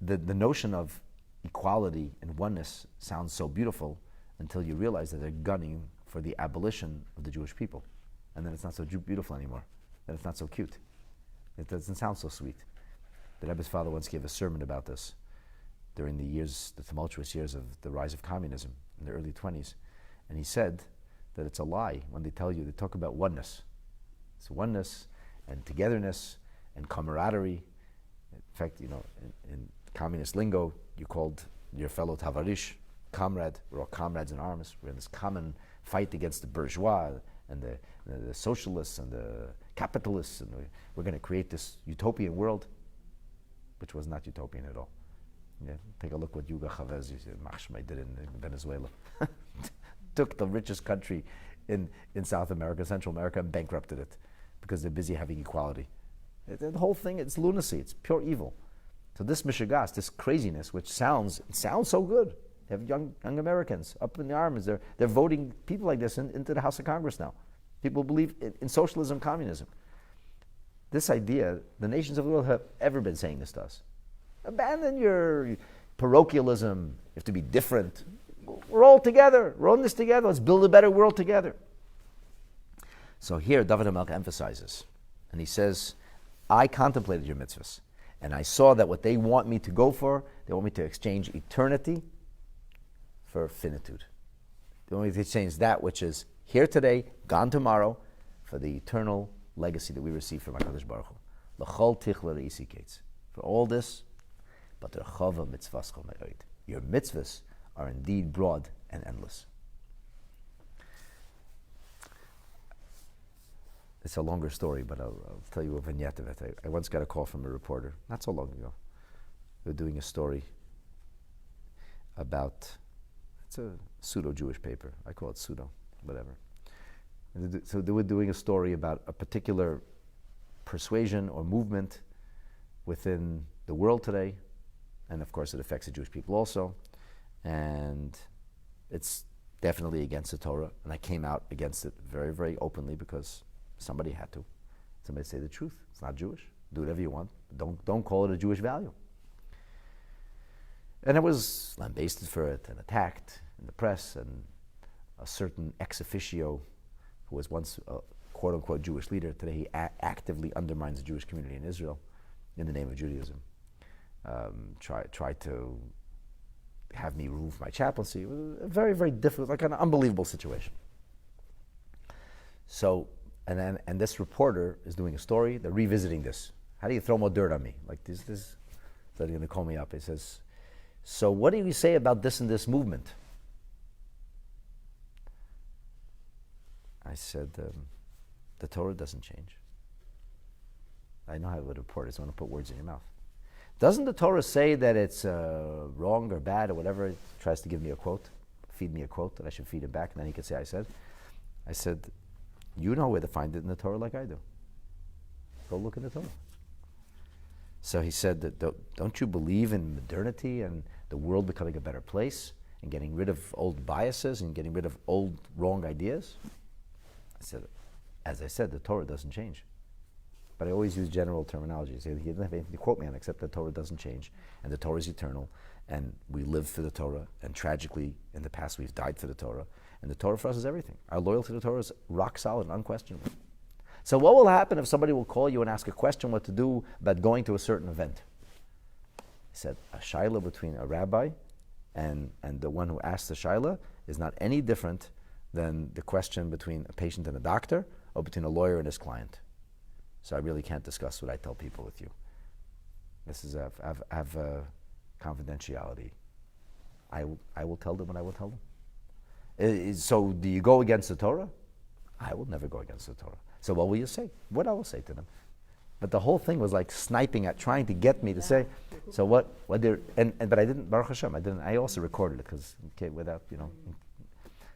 A: the notion of equality and oneness sounds so beautiful until you realize that they're gunning for the abolition of the Jewish people. and then it's not so beautiful anymore. Then it's not so cute. It doesn't sound so sweet. The Rebbe's father once gave a sermon about this during the tumultuous years of the rise of communism in the early 20s. And he said that it's a lie when they talk about oneness. It's oneness and togetherness and camaraderie. In fact, in communist lingo, you called your fellow Tavarish comrade. We're all comrades in arms. We're in this common fight against the bourgeois and the socialists and the capitalists, and we're going to create this utopian world, which was not utopian at all. Yeah, take a look what Hugo Chavez did in Venezuela. Took the richest country in South America, Central America, and bankrupted it because they're busy having equality. The whole thing, it's lunacy. It's pure evil. So this mishigas, this craziness, which sounds so good. They have young Americans up in the arms. They're voting people like this into the House of Congress now. People believe in socialism, communism. This idea, the nations of the world have ever been saying this to us. Abandon your parochialism. You have to be different. We're all together. We're on this together. Let's build a better world together. So here, David HaMelech emphasizes, and he says, I contemplated your mitzvahs, and I saw that what they want me to go for, they want me to exchange eternity for finitude. They want me to exchange that which is here today, gone tomorrow, for the eternal legacy that we receive from HaKadosh Baruch Hu. L'chol tichla re'isi kates. For all this, but rechava mitzvascha me'od. Your mitzvahs are indeed broad and endless. It's a longer story, but I'll tell you a vignette of it. I once got a call from a reporter, not so long ago. They were doing a story about, it's a pseudo-Jewish paper. I call it pseudo, whatever. So they were doing a story about a particular persuasion or movement within the world today, and of course it affects the Jewish people also, and it's definitely against the Torah, and I came out against it very, very openly because somebody had to. Somebody say the truth. It's not Jewish. Do whatever you want. Don't call it a Jewish value. And I was lambasted for it and attacked in the press, and a certain ex officio who was once a quote-unquote Jewish leader, today he actively undermines the Jewish community in Israel in the name of Judaism. Tried to have me remove my chaplaincy. It was a very, very difficult, like an unbelievable situation. So, and this reporter is doing a story, they're revisiting this. How do you throw more dirt on me? Like this, so they're going to call me up. He says, so what do you say about this and this movement? I said, the Torah doesn't change. I know how to report it, so I want to put words in your mouth. Doesn't the Torah say that it's wrong or bad or whatever? It tries to give me a quote, feed me a quote that I should feed him back, and then he could say, I said, you know where to find it in the Torah like I do. Go look in the Torah. So he said, that don't you believe in modernity and the world becoming a better place and getting rid of old biases and getting rid of old wrong ideas? I said, as I said, the Torah doesn't change. But I always use general terminology. So he didn't have anything to quote me on except the Torah doesn't change, and the Torah is eternal, and we live for the Torah, and tragically, in the past, we've died for the Torah, and the Torah for us is everything. Our loyalty to the Torah is rock solid and unquestionable. So what will happen if somebody will call you and ask a question what to do about going to a certain event? He said, a shaila between a rabbi and the one who asked the shaila is not any different than the question between a patient and a doctor, or between a lawyer and his client. So I really can't discuss what I tell people with you. This is I have confidentiality. I will tell them what I will tell them. So do you go against the Torah? I will never go against the Torah. So what will you say? What I will say to them? But the whole thing was like sniping at, trying to get me to say. So what but I didn't. Baruch Hashem, I didn't. I also recorded it because without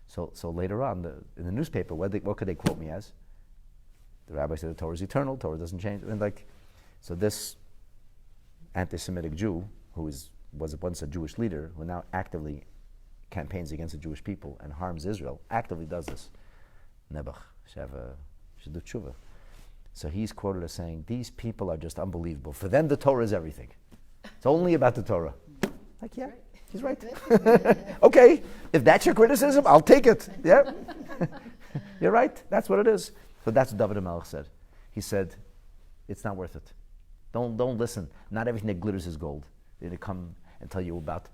A: So later on, in the newspaper, what could they quote me as? The rabbi said the Torah is eternal, Torah doesn't change. And so this anti-Semitic Jew, who was once a Jewish leader, who now actively campaigns against the Jewish people and harms Israel, actively does this. Nebuch, should do tshuva. So he's quoted as saying, these people are just unbelievable. For them, the Torah is everything. It's only about the Torah. Like, yeah. He's right. Okay, if that's your criticism, I'll take it. Yeah, you're right. That's what it is. So that's what David HaMelech said. He said, it's not worth it. Don't listen. Not everything that glitters is gold. They're going to come and tell you about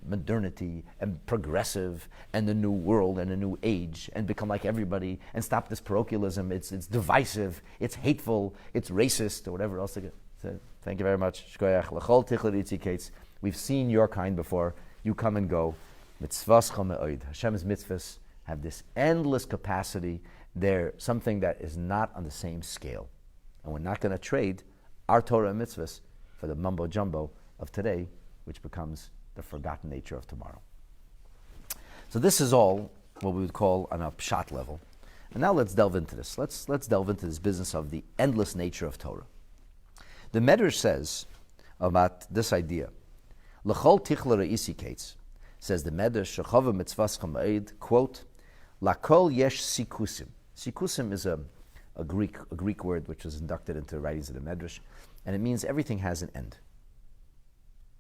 A: modernity and progressive and the new world and a new age and become like everybody and stop this parochialism. It's divisive, it's hateful, it's racist, or whatever else. So, thank you very much. Shkoyach. L'chol tichler itzi kates. We've seen your kind before. You come and go. Mitzvascha me'od. Hashem's mitzvahs have this endless capacity. They're something that is not on the same scale. And we're not going to trade our Torah and mitzvahs for the mumbo-jumbo of today, which becomes the forgotten nature of tomorrow. So this is all what we would call on a pshat level. And now let's delve into this. Let's delve into this business of the endless nature of Torah. The Medrash says about this idea, L'chol tichler isi kates, says the Medrash, Shechava mitzvascha me'ed, quote, Lakol yesh sikusim. Sikusim is a Greek word which was inducted into the writings of the Medrash, and it means everything has an end.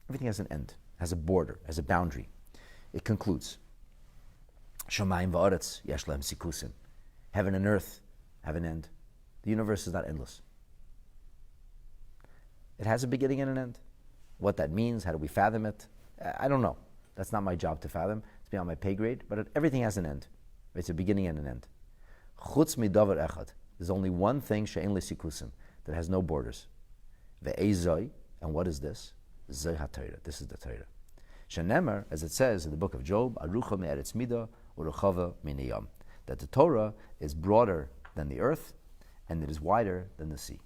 A: Everything has an end, has a border, has a boundary. It concludes. Shamayim va'aretz yesh lehem sikusim. Heaven and earth have an end. The universe is not endless. It has a beginning and an end. What that means, how do we fathom it? I don't know. That's not my job to fathom. It's beyond my pay grade. But everything has an end. It's a beginning and an end. Chutz midavar echad. There's only one thing, she'en lesikusim, that has no borders. Ve'ezoi, and what is this? Zoi haTorah. This is the Torah. Shenemer, as it says in the book of Job, Arucha me'eretz mida uruchava miniyam, that the Torah is broader than the earth, and it is wider than the sea.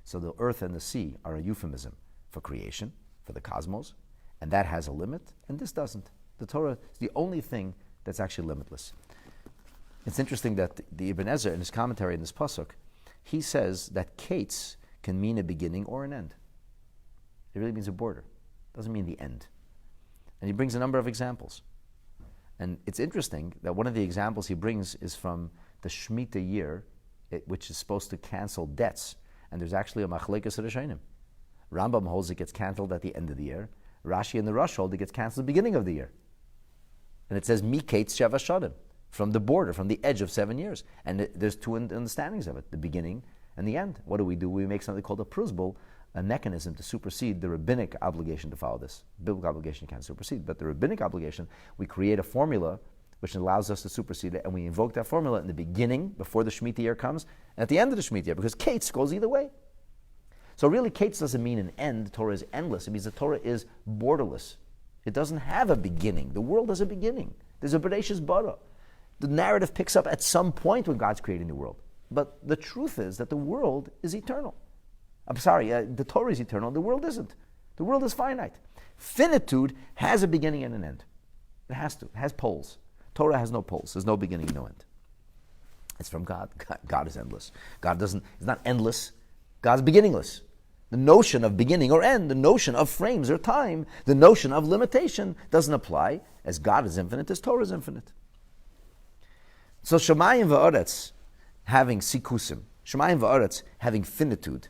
A: So the earth and the sea are a euphemism for creation, for the cosmos, and that has a limit, and this doesn't. The Torah is the only thing that's actually limitless. It's interesting that the Ibn Ezra, in his commentary in this pasuk, he says that kates can mean a beginning or an end. It really means a border. It doesn't mean the end. And he brings a number of examples. And it's interesting that one of the examples he brings is from the Shemitah year, which is supposed to cancel debts. And there's actually a machlekes rishonim. Rambam holds it gets canceled at the end of the year. Rashi and the Rosh hold it gets canceled at the beginning of the year. And it says, Mi kates sheva shadim, from the border, from the edge of 7 years. And there's two understandings of it, the beginning and the end. What do? We make something called a pruzbul, a mechanism to supersede the rabbinic obligation to follow this. Biblical obligation can't supersede, but the rabbinic obligation, we create a formula which allows us to supersede it, and we invoke that formula in the beginning, before the Shemitah year comes, and at the end of the Shemitah year, because kates goes either way. So really, kates doesn't mean an end. The Torah is endless. It means the Torah is borderless. It doesn't have a beginning. The world has a beginning. There's a Bereshis bara. The narrative picks up at some point when God's creating the world. But the truth is that the world is eternal. I'm sorry, the Torah is eternal. The world isn't. The world is finite. Finitude has a beginning and an end. It has to. It has poles. Torah has no poles. There's no beginning, no end. It's from God. God is endless. God is not endless. God's beginningless. The notion of beginning or end, the notion of frames or time, the notion of limitation doesn't apply. As God is infinite, as Torah is infinite. So Shemayim va'aretz having sikusim, Shemayim va'aretz having finitude,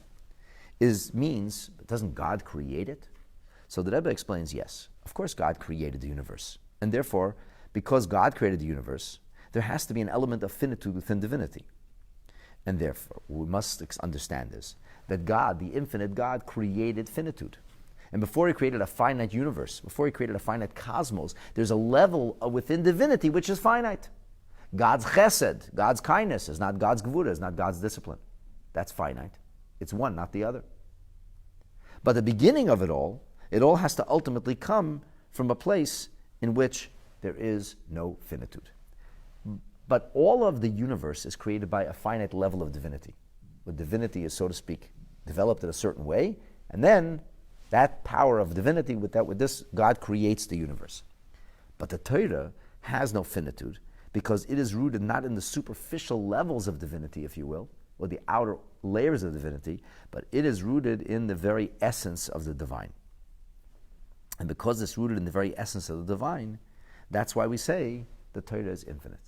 A: means, doesn't God create it? So the Rebbe explains, yes, of course God created the universe. And therefore, because God created the universe, there has to be an element of finitude within divinity. And therefore, we must understand this, that God, the infinite God, created finitude. And before he created a finite universe, before he created a finite cosmos, there's a level within divinity which is finite. God's chesed, God's kindness, is not God's gevura, is not God's discipline. That's finite. It's one, not the other. But the beginning of it all has to ultimately come from a place in which there is no finitude. But all of the universe is created by a finite level of divinity. Where divinity is, so to speak, developed in a certain way, and then that power of divinity, with this, God creates the universe. But the Torah has no finitude, because it is rooted not in the superficial levels of divinity, if you will, or the outer layers of divinity, but it is rooted in the very essence of the divine. And because it's rooted in the very essence of the divine, that's why we say the Torah is infinite.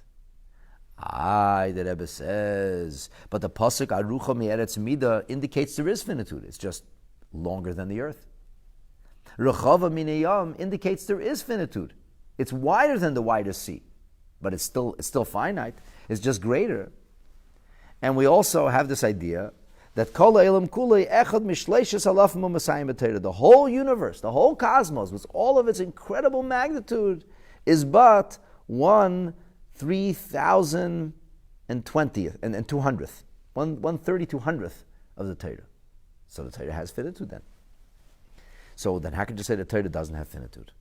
A: The Rebbe says, but the pasuk Arucha me'eretz mida indicates there is finitude. It's just longer than the earth. Rechava miniyam indicates there is finitude. It's wider than the widest sea, but it's still finite. It's just greater. And we also have this idea that Kol Elam Kulei Echad Mishleishes Alaf Mumasayim B'Torah, the whole universe, the whole cosmos, with all of its incredible magnitude, is but 1/3,020th and 200th, 1/3200th of the Torah. So the Torah has finitude then. So then how could you say the Torah doesn't have finitude?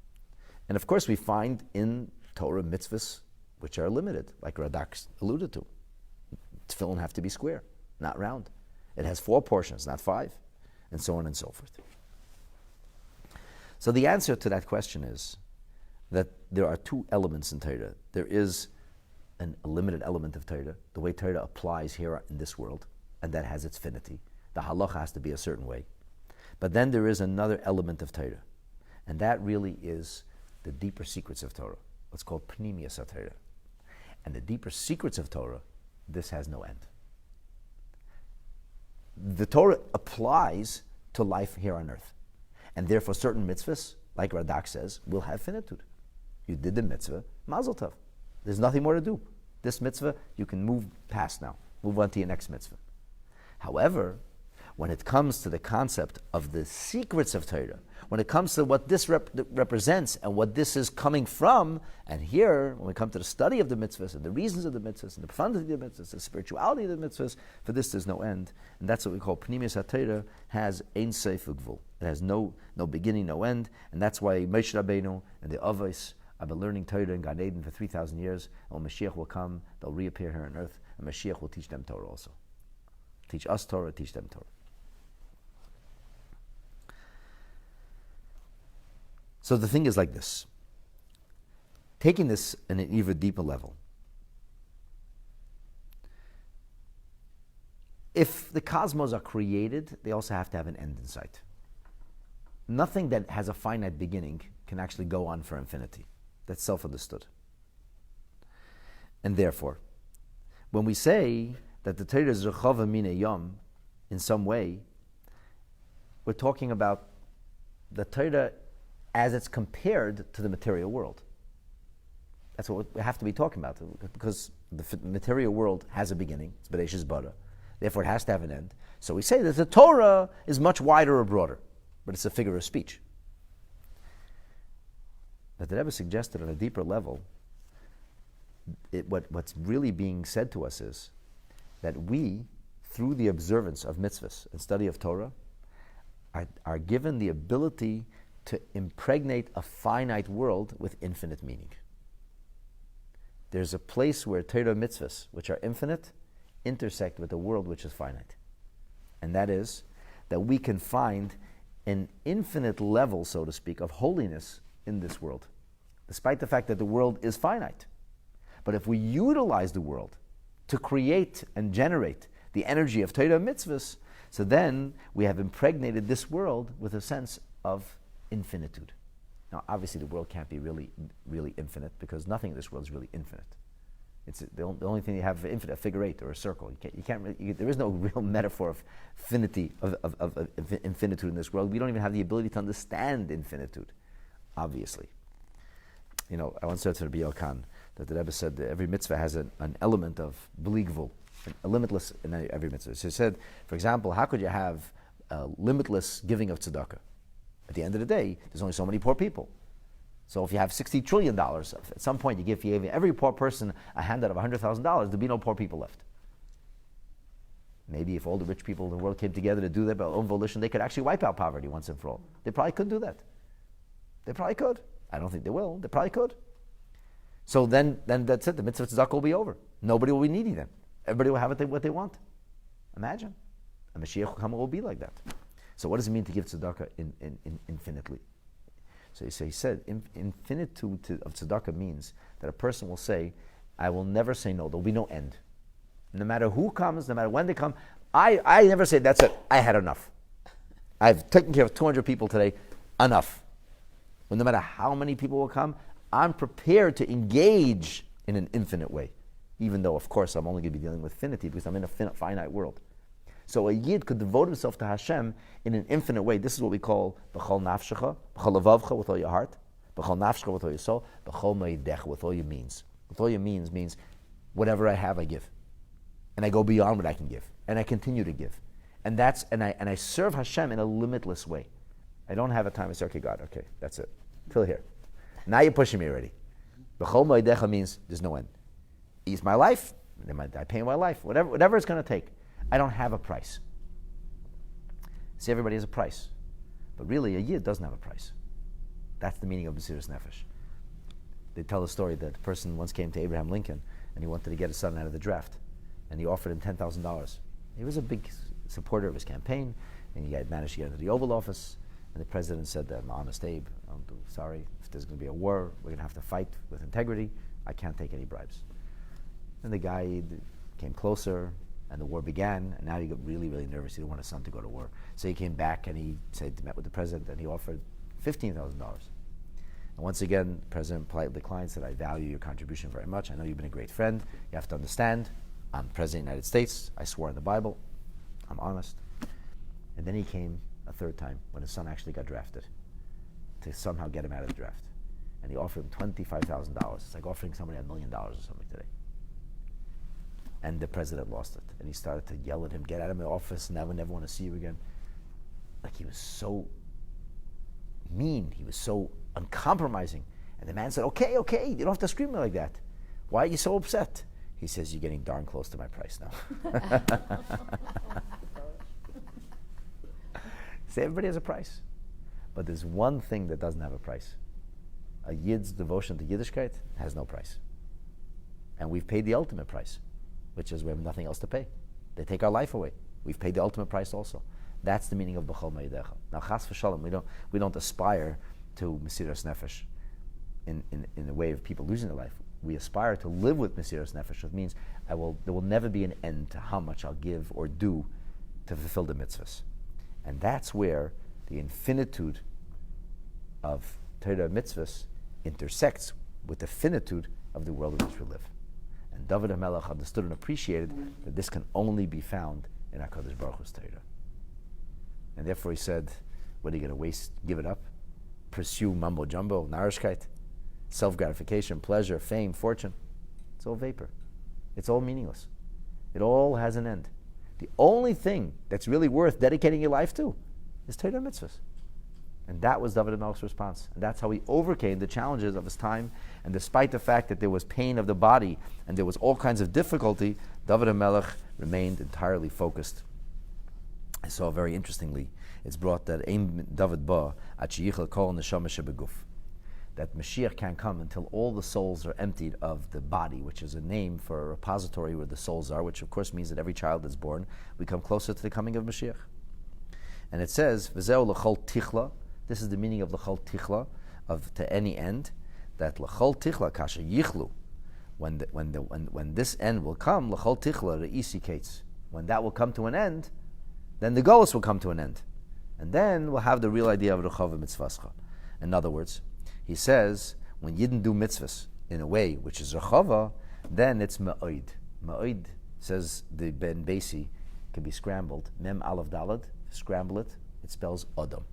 A: And of course we find in Torah mitzvahs which are limited, like Radak alluded to. Tefillin have to be square, not round. It has 4 portions, not 5, and so on and so forth. So the answer to that question is that there are 2 elements in Torah. There is a limited element of Torah, the way Torah applies here in this world, and that has its finity. The halacha has to be a certain way. But then there is another element of Torah, and that really is the deeper secrets of Torah, what's called Pnimius HaTorah. And the deeper secrets of Torah, this has no end. The Torah applies to life here on earth. And therefore certain mitzvahs, like Radak says, will have finitude. You did the mitzvah, mazel tov. There's nothing more to do. This mitzvah, you can move past now. Move on to your next mitzvah. However, when it comes to the concept of the secrets of Torah, when it comes to what this represents and what this is coming from, and here, when we come to the study of the mitzvahs and the reasons of the mitzvahs and the profundity of the mitzvahs, the spirituality of the mitzvahs, for this there's no end. And that's what we call Pnimius HaTorah, has Ein Sof Ugvul. It has no beginning, no end. And that's why Moshe Rabbeinu and the Avos have been learning Torah in Gan Eden for 3,000 years. And when Mashiach will come, they'll reappear here on earth, and Mashiach will teach them Torah also. Teach us Torah, teach them Torah. So the thing is like this. Taking this in an even deeper level. If the cosmos are created, they also have to have an end in sight. Nothing that has a finite beginning can actually go on for infinity. That's self-understood. And therefore, when we say that the Torah is Rechava Mine Yom, in some way, we're talking about the Torah as it's compared to the material world. That's what we have to be talking about, because the material world has a beginning, it's Bereshis Bara, therefore it has to have an end. So we say that the Torah is much wider or broader, but it's a figure of speech. But the Rebbe suggested on a deeper level, what's really being said to us is that we, through the observance of mitzvahs and study of Torah, are given the ability to impregnate a finite world with infinite meaning. There's a place where Torah mitzvahs, which are infinite, intersect with a world which is finite. And that is that we can find an infinite level, so to speak, of holiness in this world, despite the fact that the world is finite. But if we utilize the world to create and generate the energy of Torah mitzvahs, so then we have impregnated this world with a sense of infinitude. Now, obviously, the world can't be really, really infinite, because nothing in this world is really infinite. It's the only thing you have infinite, a figure eight or a circle. There is no real metaphor of finity, of infinitude in this world. We don't even have the ability to understand infinitude, obviously. You know, I once said to Rabbi Yochanan that the Rebbe said that every mitzvah has an element of bligvul, a limitless in every mitzvah. So he said, for example, how could you have limitless giving of tzedakah? At the end of the day, there's only so many poor people. So if you have $60 trillion, at some point you give every poor person a handout of $100,000, there'd be no poor people left. Maybe if all the rich people in the world came together to do that by their own volition, they could actually wipe out poverty once and for all. They probably could do that. They probably could. I don't think they will. They probably could. So then that's it. The mitzvah tzedakah will be over. Nobody will be needy then. Everybody will have what they want. Imagine. A Mashiach will come, it will be like that. So what does it mean to give tzedakah infinitely? So he said, infinitude of tzedakah means that a person will say, I will never say no. There will be no end. No matter who comes, no matter when they come, I never say, that's it, I had enough. I've taken care of 200 people today, enough. Well, no matter how many people will come, I'm prepared to engage in an infinite way. Even though, of course, I'm only going to be dealing with finity because I'm in a finite world. So a Yid could devote himself to Hashem in an infinite way. This is what we call b'chol nafshecha, b'chol levavcha, with all your heart, b'chol nafshecha, with all your soul, b'chol meidecha, with all your means. With all your means whatever I have, I give. and I go beyond what I can give, and I continue to give, and I serve Hashem in a limitless way. I don't have a time to say, okay, God, okay, that's it, till here. Now you're pushing me already. B'chol moedecha means there's no end. It's my life. I pay my life. Whatever it's going to take. I don't have a price. See, everybody has a price, but really, a yid doesn't have a price. That's the meaning of Mesiras Nefesh. They tell a story that a person once came to Abraham Lincoln and he wanted to get his son out of the draft, and he offered him $10,000. He was a big supporter of his campaign, and he had managed to get into the Oval Office. And the president said, "I'm honest, Abe. I'm sorry. If there's going to be a war, we're going to have to fight with integrity. I can't take any bribes." And the guy came closer, and the war began. And now he got really, really nervous. He didn't want his son to go to war. So he came back, and he met with the president, and he offered $15,000. And once again, the president politely declined, said, "I value your contribution very much. I know you've been a great friend. You have to understand, I'm president of the United States. I swore in the Bible. I'm honest." And then he came a third time when his son actually got drafted to somehow get him out of the draft. And he offered him $25,000. It's like offering somebody $1 million or something today. And the president lost it. And he started to yell at him, "Get out of my office, never want to see you again." Like, he was so mean. He was so uncompromising. And the man said, okay, you don't have to scream like that. Why are you so upset? He says, "You're getting darn close to my price now." See, everybody has a price. But there's one thing that doesn't have a price. A Yid's devotion to Yiddishkeit has no price. And we've paid the ultimate price, which is we have nothing else to pay. They take our life away. We've paid the ultimate price also. That's the meaning of B'chol Ma'idecha. Now, chas v'shalom, we don't aspire to Mesiras Nefesh in the way of people losing their life. We aspire to live with Mesiras Nefesh, which means there will never be an end to how much I'll give or do to fulfill the mitzvahs. And that's where the infinitude of Torah mitzvahs intersects with the finitude of the world in which we live. And David HaMelech understood and appreciated that this can only be found in HaKadosh Baruch Hu's Torah. And therefore he said, what are you going to waste? Give it up? Pursue mumbo jumbo, narishkeit, self-gratification, pleasure, fame, fortune. It's all vapor. It's all meaningless. It all has an end. The only thing that's really worth dedicating your life to is Torah mitzvahs. And that was David HaMelech's response. And that's how he overcame the challenges of his time. And despite the fact that there was pain of the body and there was all kinds of difficulty, David HaMelech remained entirely focused. I saw very interestingly, it's brought that Ein David Ba at Sheyichel Kol Neshama Shebeguf, that Mashiach can't come until all the souls are emptied of the body, which is a name for a repository where the souls are, which of course means that every child that's born, we come closer to the coming of Mashiach. And it says, V'zeu l'chol tichla, this is the meaning of l'chol tichla, of to any end, that l'chol tichla kasha yichlu, when this end will come, l'chol tichla re'isi kates, when that will come to an end, then the Golus will come to an end. And then we'll have the real idea of Rechava Mitzvascha. In other words, he says, when you didn't do mitzvahs in a way which is Rechava, then it's Ma'oid. Ma'oid, says the Ben Basi, can be scrambled. Mem Aleph Dalad, scramble it, it spells Adam.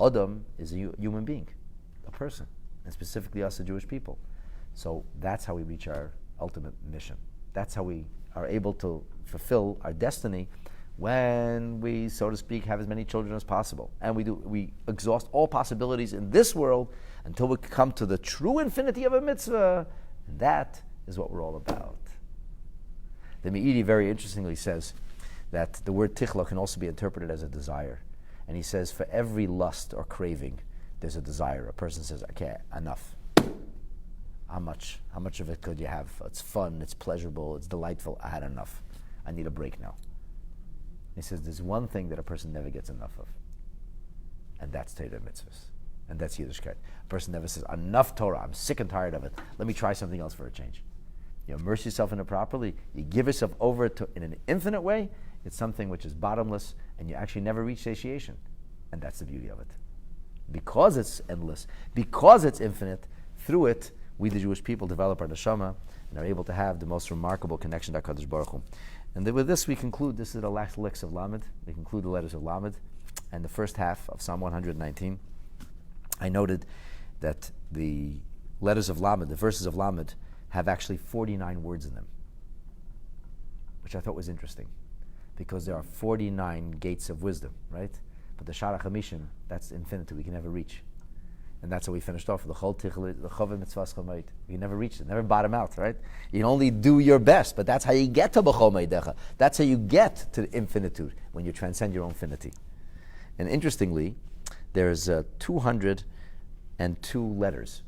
A: Adam is a human being, a person, and specifically us, the Jewish people. So that's how we reach our ultimate mission. That's how we are able to fulfill our destiny when we, so to speak, have as many children as possible. And we exhaust all possibilities in this world until we come to the true infinity of a mitzvah. And that is what we're all about. The Me'idi very interestingly says that the word tichla can also be interpreted as a desire. And he says, for every lust or craving, there's a desire. A person says, okay, enough. How much of it could you have? It's fun, it's pleasurable, it's delightful. I had enough. I need a break now. He says there's one thing that a person never gets enough of, and that's Torah mitzvahs, and that's Yiddishkeit. A person never says, enough Torah, I'm sick and tired of it, let me try something else for a change. You immerse yourself in it properly, you give yourself over to in an infinite way, it's something which is bottomless, and you actually never reach satiation. And that's the beauty of it. Because it's endless, because it's infinite, through it, we the Jewish people develop our neshama and are able to have the most remarkable connection to HaKadosh Baruch Hu. And then with this we conclude, this is the last licks of Lamed, we conclude the letters of Lamed, and the first half of Psalm 119. I noted that the letters of Lamed, the verses of Lamed, have actually 49 words in them. which I thought was interesting, because there are 49 gates of wisdom, right? But the Shara Chamishim, that's infinity, we can never reach. And that's how we finished off with the Chol Tehillim, the Chovah Mitzvahs Chomayit. You never reach it, never bottom out, right? You can only do your best, but that's how you get to B'chomaydecha. That's how you get to infinitude, when you transcend your own finity. And interestingly, there's 202 letters,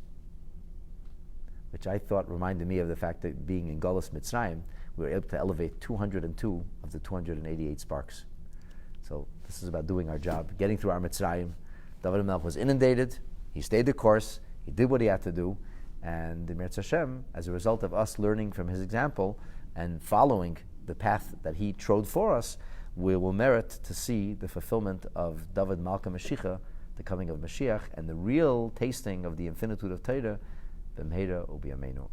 A: which I thought reminded me of the fact that being in Galus Mitzrayim, we were able to elevate 202 of the 288 sparks. So this is about doing our job, getting through our Mitzrayim. David HaMelech was inundated. He stayed the course. He did what he had to do. And the Mirz Hashem, as a result of us learning from his example and following the path that he trod for us, we will merit to see the fulfillment of David Malka Mashiach, the coming of Mashiach, and the real tasting of the infinitude of Torah, b'mheira u'b'yameinu.